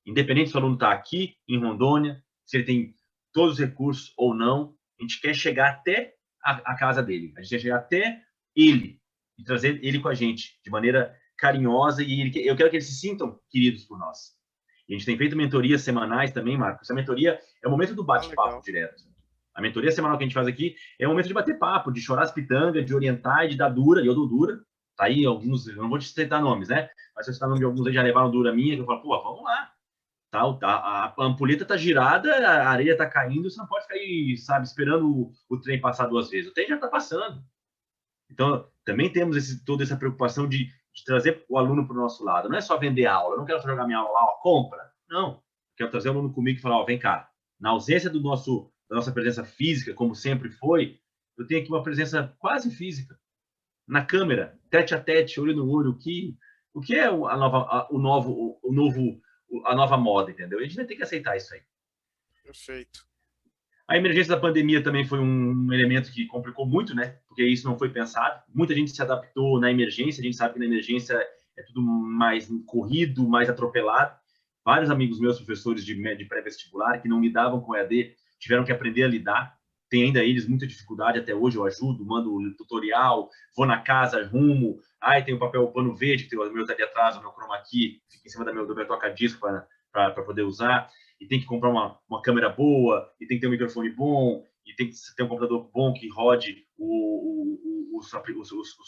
Independente se o aluno está aqui, em Rondônia, se ele tem todos os recursos ou não, a gente quer chegar até a casa dele. A gente quer chegar até ele e trazer ele com a gente de maneira carinhosa e eu quero que eles se sintam queridos por nós. E a gente tem feito mentorias semanais também, Marcos. Essa mentoria é o momento do bate-papo direto. A mentoria semanal que a gente faz aqui é o momento de bater papo, de chorar as pitangas, de orientar e de dar dura. E eu dou dura. Tá aí alguns, eu não vou te citar nomes, né? Mas se eu citar o nome de alguns aí já levaram dura minha, que eu falo, pô, vamos lá. Tá, a ampulheta tá girada, a areia tá caindo, você não pode ficar aí, sabe, esperando o trem passar 2 vezes. O trem já tá passando. Então, também temos toda essa preocupação de trazer o aluno para o nosso lado. Não é só vender aula. Eu não quero só jogar minha aula lá, compra. Não. Eu quero trazer o aluno comigo e falar, vem cá. Na ausência da nossa presença física, como sempre foi, eu tenho aqui uma presença quase física. Na câmera, tete a tete, olho no olho. O que é a nova moda, entendeu? A gente vai ter que aceitar isso aí. Perfeito. A emergência da pandemia também foi um elemento que complicou muito, né? Porque isso não foi pensado. Muita gente se adaptou na emergência. A gente sabe que na emergência é tudo mais corrido, mais atropelado. Vários amigos meus, professores de pré-vestibular, que não lidavam com EAD, tiveram que aprender a lidar. Tem ainda eles muita dificuldade até hoje. Eu ajudo, mando tutorial, vou na casa, arrumo. Tem o papel pano verde, que o meu tá ali atrás, o meu chroma key, fica em cima do meu toca-disco para poder usar. e tem que comprar uma câmera boa, e tem que ter um microfone bom, e tem que ter um computador bom que rode os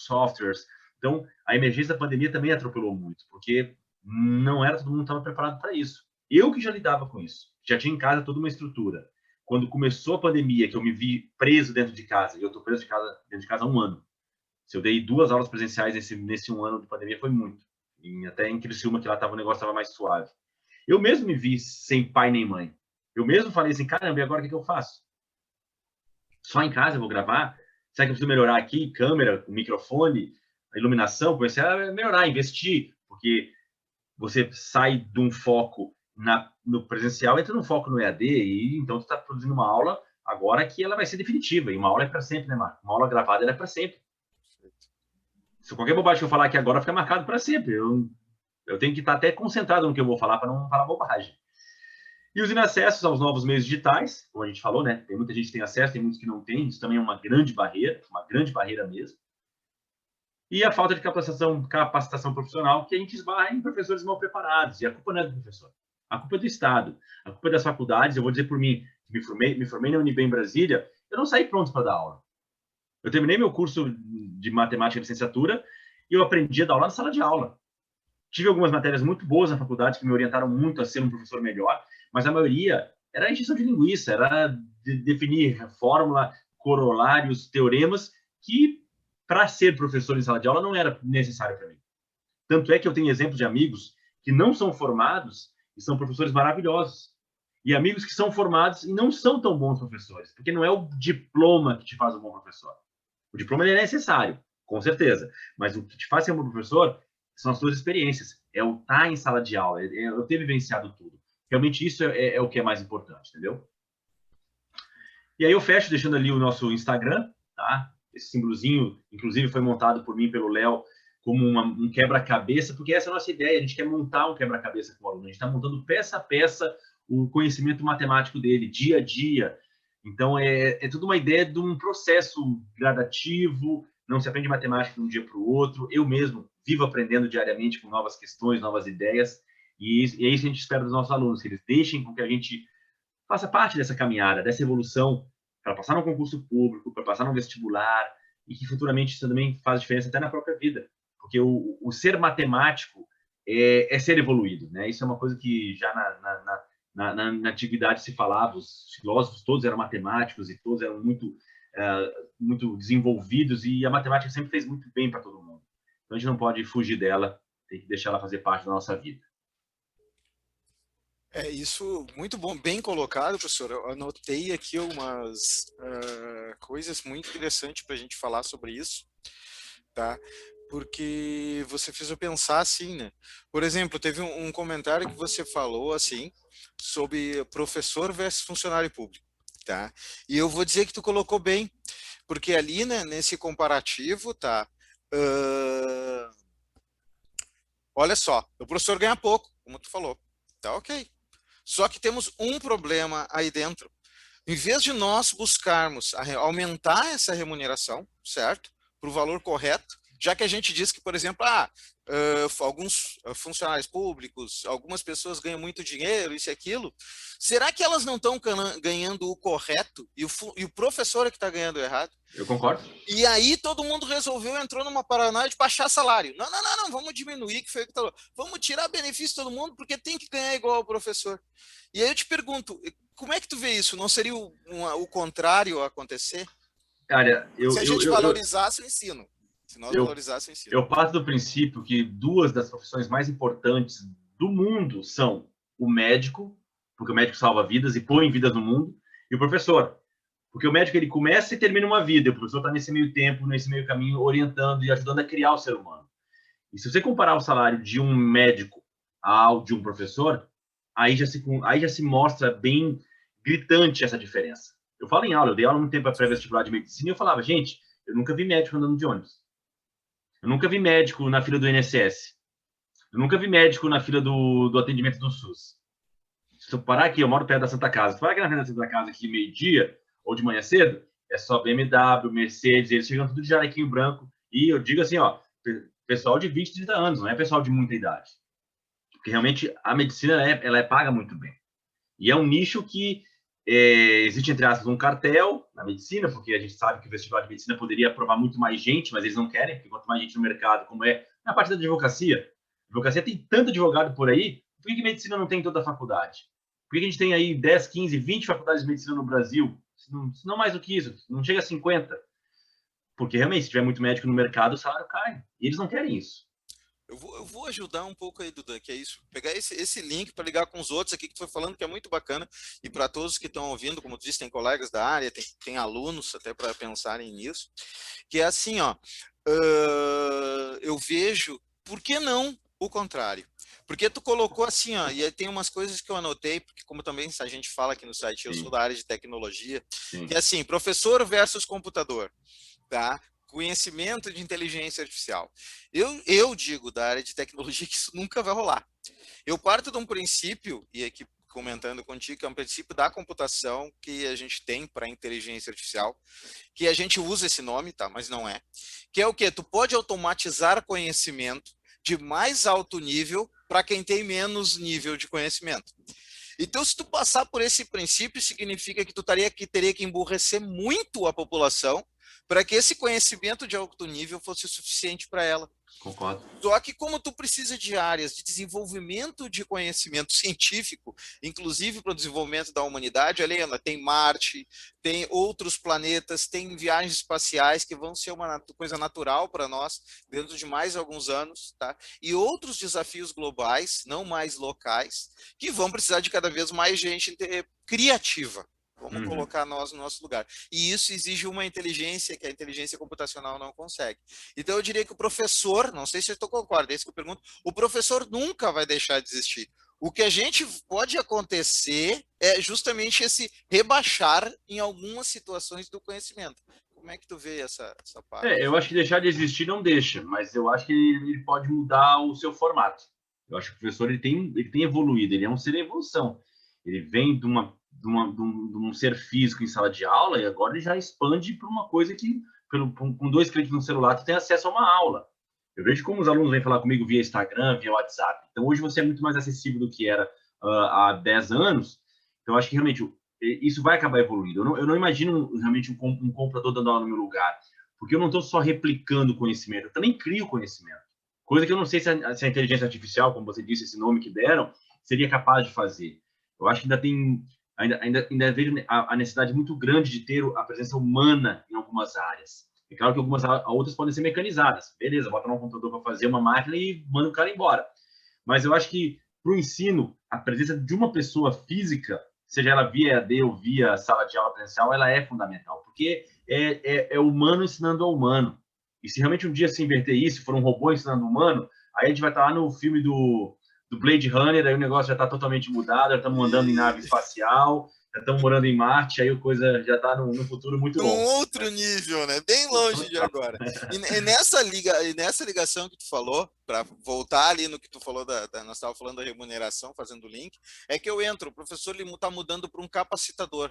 softwares. Então, a emergência da pandemia também atropelou muito, porque não era todo mundo estava preparado para isso. Eu que já lidava com isso, já tinha em casa toda uma estrutura. Quando começou a pandemia, que eu me vi preso dentro de casa, e eu estou preso dentro de casa há um ano. Se eu dei 2 aulas presenciais nesse um ano de pandemia, foi muito. Até em Criciúma, que lá o negócio estava mais suave. Eu mesmo me vi sem pai nem mãe. Eu mesmo falei assim, caramba, e agora o que eu faço? Só em casa eu vou gravar? Será que eu preciso melhorar aqui? Câmera, microfone, a iluminação? Comecei a melhorar, investir, porque você sai de um foco no presencial, entra num foco no EAD, e então você está produzindo uma aula agora que ela vai ser definitiva, e uma aula é para sempre, né, Marco? Uma aula gravada é para sempre. Se qualquer bobagem que eu falar aqui agora fica marcado para sempre. Eu tenho que estar até concentrado no que eu vou falar para não falar bobagem. E os inacessos aos novos meios digitais, como a gente falou, né? Tem muita gente que tem acesso, tem muitos que não tem. Isso também é uma grande barreira mesmo. E a falta de capacitação profissional, que a gente esbarra em professores mal preparados. E a culpa não é do professor. A culpa é do Estado. A culpa é das faculdades. Eu vou dizer por mim, me formei na UNB em Brasília, eu não saí pronto para dar aula. Eu terminei meu curso de matemática de licenciatura e eu aprendi a dar aula na sala de aula. Tive algumas matérias muito boas na faculdade que me orientaram muito a ser um professor melhor, mas a maioria era encheção de linguiça, era definir fórmula, corolários, teoremas, que para ser professor em sala de aula não era necessário para mim. Tanto é que eu tenho exemplos de amigos que não são formados e são professores maravilhosos. E amigos que são formados e não são tão bons professores, porque não é o diploma que te faz um bom professor. O diploma é necessário, com certeza, mas o que te faz ser um bom professor são as suas experiências, é o estar em sala de aula, é eu ter vivenciado tudo. Realmente isso é o que é mais importante, entendeu? E aí eu fecho deixando ali o nosso Instagram, tá? Esse símbolozinho, inclusive, foi montado por mim, pelo Léo, como um quebra-cabeça, porque essa é a nossa ideia, a gente quer montar um quebra-cabeça com o aluno, a gente está montando peça a peça o conhecimento matemático dele, dia a dia. Então, é tudo uma ideia de um processo gradativo, não se aprende matemática de um dia para o outro. Eu mesmo vivo aprendendo diariamente com novas questões, novas ideias, e é isso que a gente espera dos nossos alunos, que eles deixem com que a gente faça parte dessa caminhada, dessa evolução, para passar no concurso público, para passar no vestibular, e que futuramente isso também faz diferença até na própria vida, porque o ser matemático é ser evoluído, né? Isso é uma coisa que já na antiguidade se falava, os filósofos todos eram matemáticos e todos eram muito desenvolvidos, e a matemática sempre fez muito bem para todo mundo. Então a gente não pode fugir dela, tem que deixar ela fazer parte da nossa vida. É isso, muito bom, bem colocado, professor. Eu anotei aqui algumas coisas muito interessantes para a gente falar sobre isso, tá? Porque você fez eu pensar assim, né? Por exemplo, teve um comentário que você falou assim sobre professor versus funcionário público, tá? E eu vou dizer que tu colocou bem, porque ali, né, nesse comparativo, tá? Olha só, o professor ganha pouco, como tu falou, tá ok. Só que temos um problema aí dentro. Em vez de nós buscarmos aumentar essa remuneração, certo? Para o valor correto, já que a gente diz que, por exemplo, alguns funcionários públicos, algumas pessoas ganham muito dinheiro, isso e aquilo, será que elas não estão ganhando o correto e o professor é que está ganhando o errado? Eu concordo. E aí todo mundo entrou numa paranoia de baixar salário. Não, vamos diminuir, que foi o que falou. Vamos tirar benefício de todo mundo, porque tem que ganhar igual ao professor. E aí eu te pergunto, como é que tu vê isso? Não seria o contrário a acontecer? Cara, se a gente valorizasse o ensino. Se nós valorizássemos o ensino. Eu parto do princípio que 2 das profissões mais importantes do mundo são o médico, porque o médico salva vidas e põe vidas no mundo, e o professor. Porque o médico ele começa e termina uma vida, e o professor está nesse meio tempo, nesse meio caminho, orientando e ajudando a criar o ser humano. E se você comparar o salário de um médico ao de um professor, aí já se mostra bem gritante essa diferença. Eu falo em aula, eu dei aula muito tempo para pré-vestibular de medicina, e eu falava, gente, eu nunca vi médico andando de ônibus. Eu nunca vi médico na fila do INSS. Eu nunca vi médico na fila do atendimento do SUS. Se eu parar aqui, eu moro perto da Santa Casa. Se eu parar aqui na frente da Santa Casa, aqui meio-dia, ou de manhã cedo, é só BMW, Mercedes, eles chegam tudo de jalequinho branco. E eu digo assim, ó, pessoal de 20, 30 anos, não é pessoal de muita idade. Porque realmente a medicina, ela paga muito bem. E é um nicho que existe, entre aspas, um cartel na medicina, porque a gente sabe que o vestibular de medicina poderia aprovar muito mais gente, mas eles não querem, porque quanto mais gente no mercado, como é na parte da advocacia, a advocacia tem tanto advogado por aí, por que medicina não tem toda a faculdade? Por que a gente tem aí 10, 15, 20 faculdades de medicina no Brasil? Não mais do que isso, não chega a 50. Porque realmente, se tiver muito médico no mercado, o salário cai. E eles não querem isso. Eu vou ajudar um pouco aí, Duda, que é isso. Pegar esse link para ligar com os outros aqui que tu foi falando, que é muito bacana. E para todos que estão ouvindo, como tu disse, tem colegas da área, tem alunos até para pensarem nisso. Que é assim, ó. Eu vejo, por que não o contrário? Porque tu colocou assim, ó, e aí tem umas coisas que eu anotei, porque como também a gente fala aqui no site, eu sou Sim, da área de tecnologia, que sim. é assim, professor versus computador, tá? Conhecimento de inteligência artificial. Eu digo da área de tecnologia que isso nunca vai rolar. Eu parto de um princípio, e aqui comentando contigo, que é um princípio da computação que a gente tem para inteligência artificial, que a gente usa esse nome, tá? Mas não é. Que é o quê? Tu pode automatizar conhecimento de mais alto nível para quem tem menos nível de conhecimento. Então, se tu passar por esse princípio, significa que tu teria que emburrecer muito a população para que esse conhecimento de alto nível fosse o suficiente para ela. Concordo. Só que como tu precisa de áreas de desenvolvimento de conhecimento científico, inclusive para o desenvolvimento da humanidade, olha, tem Marte, tem outros planetas, tem viagens espaciais que vão ser uma coisa natural para nós dentro de mais alguns anos, tá? E outros desafios globais, não mais locais, que vão precisar de cada vez mais gente criativa. Vamos Uhum. colocar nós no nosso lugar. E isso exige uma inteligência que a inteligência computacional não consegue. Então, eu diria que o professor, não sei se tu concorda, é isso que eu pergunto, o professor nunca vai deixar de existir. O que a gente pode acontecer é justamente esse rebaixar em algumas situações do conhecimento. Como é que tu vê essa parte? Eu acho que deixar de existir não deixa, mas eu acho que ele pode mudar o seu formato. Eu acho que o professor ele tem evoluído, ele é um ser em evolução. Ele vem de um ser físico em sala de aula e agora ele já expande para uma coisa que, com 2 cliques no celular, tu tem acesso a uma aula. Eu vejo como os alunos vêm falar comigo via Instagram, via WhatsApp. Então, hoje você é muito mais acessível do que era há 10 anos. Então, acho que realmente isso vai acabar evoluindo. Eu não imagino realmente um computador dando aula no meu lugar, porque eu não estou só replicando conhecimento, eu também crio conhecimento. Coisa que eu não sei se a inteligência artificial, como você disse, esse nome que deram, seria capaz de fazer. Eu acho que ainda vejo a necessidade muito grande de ter a presença humana em algumas áreas. É claro que algumas outras podem ser mecanizadas. Beleza, bota um computador para fazer uma máquina e manda o cara embora. Mas eu acho que para o ensino, a presença de uma pessoa física, seja ela via EAD ou via sala de aula presencial, ela é fundamental, porque é humano ensinando ao humano. E se realmente um dia se inverter isso, for um robô ensinando humano, aí a gente vai estar lá no filme do Blade Runner, aí o negócio já está totalmente mudado, já estamos andando em nave espacial, já estamos morando em Marte, aí a coisa já está no futuro muito Num longe. outro nível, né? Bem longe de agora. E nessa ligação que tu falou, para voltar ali no que tu falou, nós estávamos falando da remuneração, fazendo o link, é que eu entro, o professor está mudando para um capacitador,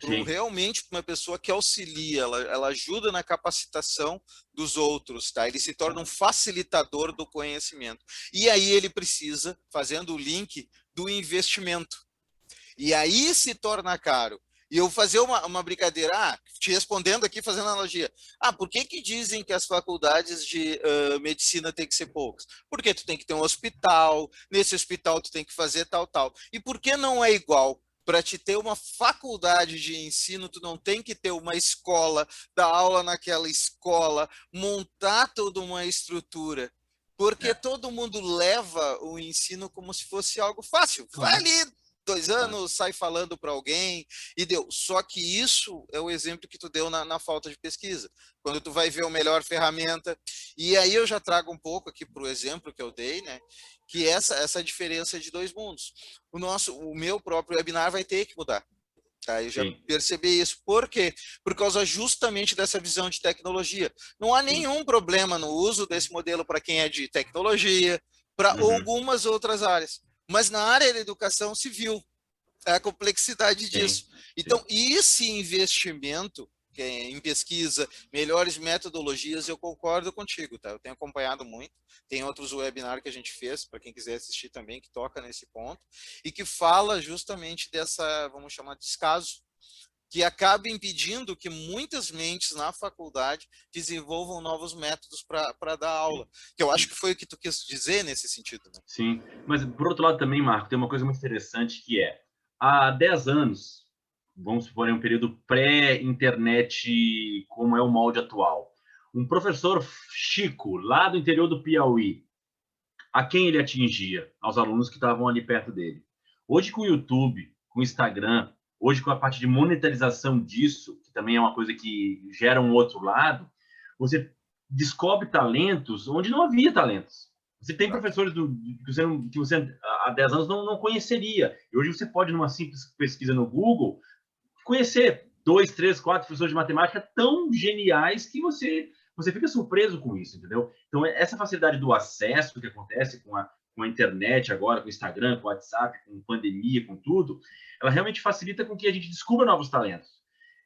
para Sim, realmente uma pessoa que auxilia, ela ajuda na capacitação dos outros, tá? Ele se torna um facilitador do conhecimento. E aí ele precisa, fazendo o link, do investimento. E aí se torna caro. E eu fazer uma brincadeira, te respondendo aqui, fazendo analogia. Por que dizem que as faculdades de medicina tem que ser poucas? Porque tu tem que ter um hospital, nesse hospital tu tem que fazer tal, tal. E por que não é igual? Para te ter uma faculdade de ensino, tu não tem que ter uma escola, dar aula naquela escola, montar toda uma estrutura. Porque é, todo mundo leva o ensino como se fosse algo fácil. Vai claro, ali, dois claro. anos, sai falando para alguém e deu. Só que isso é o exemplo que tu deu na falta de pesquisa. Quando tu vai ver a melhor ferramenta. E aí eu já trago um pouco aqui para o exemplo que eu dei, né? Que essa diferença de dois mundos. O meu próprio webinar vai ter que mudar. Tá? Eu já Sim, percebi isso. Por quê? Por causa justamente dessa visão de tecnologia. Não há sim. nenhum problema no uso desse modelo para quem é de tecnologia, para Uhum, algumas outras áreas. Mas na área da educação civil, a complexidade sim, disso. sim. Então, esse investimento em pesquisa, melhores metodologias, eu concordo contigo, tá? Eu tenho acompanhado muito, tem outros webinars que a gente fez, para quem quiser assistir também, que toca nesse ponto, e que fala justamente dessa, vamos chamar de descaso, que acaba impedindo que muitas mentes na faculdade desenvolvam novos métodos para dar aula, que eu acho que foi o que tu quis dizer nesse sentido, né? Sim, mas por outro lado também, Marco, tem uma coisa muito interessante que é, há 10 anos, vamos supor, em um período pré-internet, como é o molde atual, um professor Chico, lá do interior do Piauí, a quem ele atingia? Aos alunos que estavam ali perto dele. Hoje, com o YouTube, com o Instagram, hoje com a parte de monetarização disso, que também é uma coisa que gera um outro lado, você descobre talentos onde não havia talentos. Você tem professores que você há 10 anos não conheceria. E hoje você pode, numa simples pesquisa no Google, conhecer 2, 3, 4 professores de matemática tão geniais que você fica surpreso com isso, entendeu? Então, essa facilidade do acesso que acontece com a internet agora, com o Instagram, com o WhatsApp, com pandemia, com tudo, ela realmente facilita com que a gente descubra novos talentos.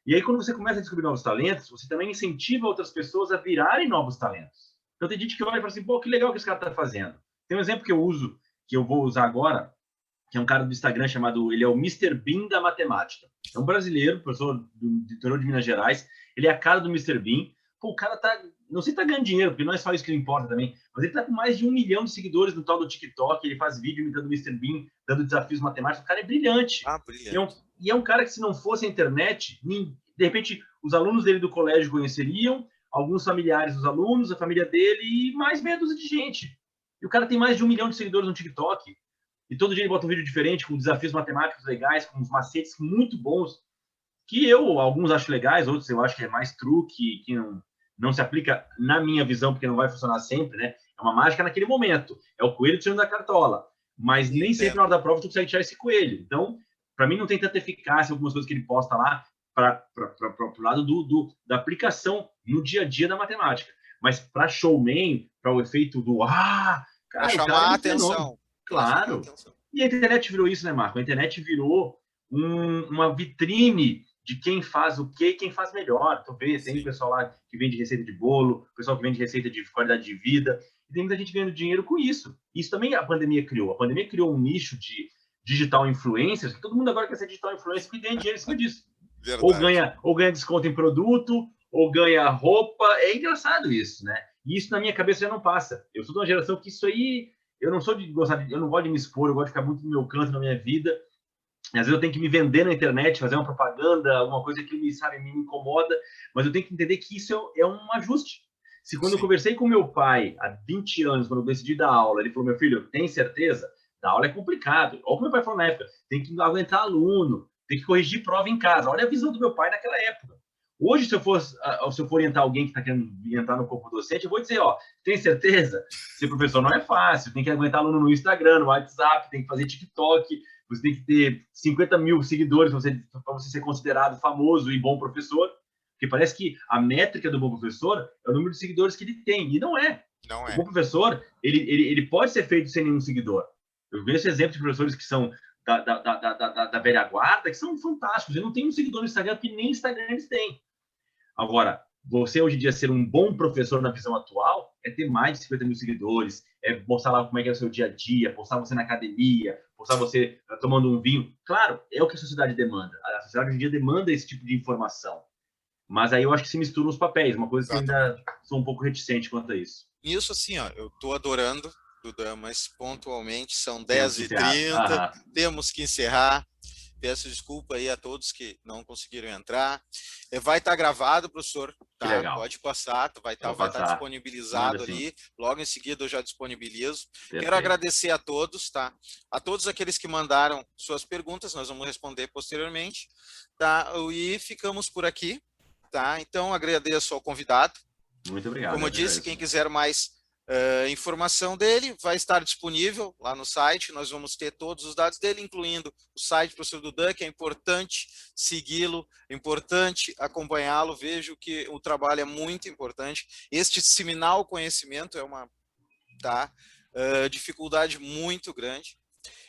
E aí, quando você começa a descobrir novos talentos, você também incentiva outras pessoas a virarem novos talentos. Então, tem gente que olha e fala assim, pô, que legal que esse cara está fazendo. Tem um exemplo que eu uso, que eu vou usar agora, que é um cara do Instagram chamado, ele é o Mr. Bean da matemática. É um brasileiro, professor do interior de Minas Gerais, ele é a cara do Mr. Bean. Pô, o cara tá, não sei se tá ganhando dinheiro, porque não é só isso que importa também, mas ele tá com mais de 1 milhão de seguidores no tal do TikTok, ele faz vídeo imitando o Mr. Bean, dando desafios matemáticos, o cara é brilhante. Brilhante. E é um cara que, se não fosse a internet, de repente, os alunos dele do colégio conheceriam, alguns familiares dos alunos, a família dele e mais meia dúzia de gente. E o cara tem mais de 1 milhão de seguidores no TikTok. E todo dia ele bota um vídeo diferente, com desafios matemáticos legais, com uns macetes muito bons, que alguns acho legais, outros eu acho que é mais truque, que não se aplica na minha visão, porque não vai funcionar sempre, né? É uma mágica naquele momento. É o coelho tirando da cartola. Mas nem sempre na hora da prova tu consegue tirar esse coelho. Então, para mim, não tem tanta eficácia algumas coisas que ele posta lá para o lado da aplicação no dia a dia da matemática. Mas para showman, para o efeito do para chamar a atenção. Claro. E a internet virou isso, né, Marco? A internet virou uma vitrine de quem faz o quê e quem faz melhor. Tu vê, tem o pessoal lá que vende receita de bolo, o pessoal que vende receita de qualidade de vida, e tem muita gente ganhando dinheiro com isso. Isso também a pandemia criou. A pandemia criou um nicho de digital influencers, que todo mundo agora quer ser digital influencer porque ganha dinheiro em cima disso. Ou ganha desconto em produto, ou ganha roupa. É engraçado isso, né? E isso na minha cabeça já não passa. Eu sou de uma geração que isso aí... Eu não sou de gostar eu não gosto de me expor, eu gosto de ficar muito no meu canto, na minha vida. E às vezes eu tenho que me vender na internet, fazer uma propaganda, alguma coisa que me incomoda, mas eu tenho que entender que isso é um ajuste. Se quando eu conversei com meu pai há 20 anos, quando eu decidi dar aula, ele falou, meu filho, tem certeza? Dar aula é complicado. Olha o que meu pai falou na época, tem que aguentar aluno, tem que corrigir prova em casa. Olha a visão do meu pai naquela época. Hoje, se eu for orientar alguém que está querendo entrar no corpo docente, eu vou dizer, tem certeza? Ser professor não é fácil, tem que aguentar aluno no Instagram, no WhatsApp, tem que fazer TikTok, você tem que ter 50 mil seguidores para você ser considerado famoso e bom professor, porque parece que a métrica do bom professor é o número de seguidores que ele tem, e não é. Não é. O bom professor, ele pode ser feito sem nenhum seguidor. Eu vejo exemplos de professores que são da velha guarda, que são fantásticos. Eu não tenho um seguidor no Instagram, porque nem Instagram eles têm. Agora, você hoje em dia ser um bom professor na visão atual é ter mais de 50 mil seguidores, é mostrar lá como é que é o seu dia a dia, postar você na academia, postar você tomando um vinho. Claro, é o que a sociedade demanda. A sociedade hoje em dia demanda esse tipo de informação. Mas aí eu acho que se misturam os papéis, uma coisa que eu ainda sou um pouco reticente quanto a isso. Isso, assim, eu tô adorando, Duda, mas pontualmente são 10h30, temos que encerrar. Peço desculpa aí a todos que não conseguiram entrar. Vai estar gravado, professor, tá? Pode passar, vai estar disponibilizado ali. Logo em seguida eu já disponibilizo. Perfeito. Quero agradecer a todos, tá? A todos aqueles que mandaram suas perguntas, nós vamos responder posteriormente, tá? E ficamos por aqui, tá? Então agradeço ao convidado. Muito obrigado. Como eu disse, quem quiser mais informação dele vai estar disponível lá no site. Nós vamos ter todos os dados dele, incluindo o site do professor Dudan, que é importante segui-lo, importante acompanhá-lo. Vejo que o trabalho é muito importante. Disseminar o conhecimento é uma dificuldade muito grande.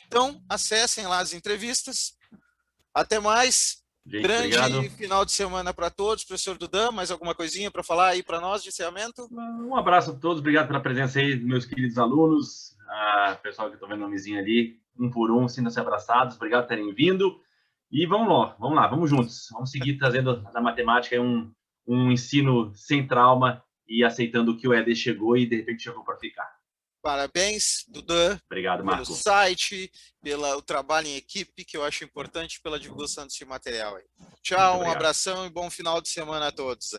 Então, acessem lá as entrevistas. Até mais. Gente, Grande obrigado. final de semana para todos. Professor Dudan, mais alguma coisinha para falar aí para nós de encerramento? Um abraço a todos, obrigado pela presença aí, meus queridos alunos, pessoal que estou vendo o nomezinho ali, um por um, sintam-se abraçados, obrigado por terem vindo. E vamos lá, vamos juntos. Vamos seguir trazendo da matemática um ensino sem trauma e aceitando que o ED chegou e de repente chegou para ficar. Parabéns, Dudan, Obrigado, pelo Marco. site, pelo trabalho em equipe, que eu acho importante, pela divulgação desse material aí. Tchau, um abração e bom final de semana a todos.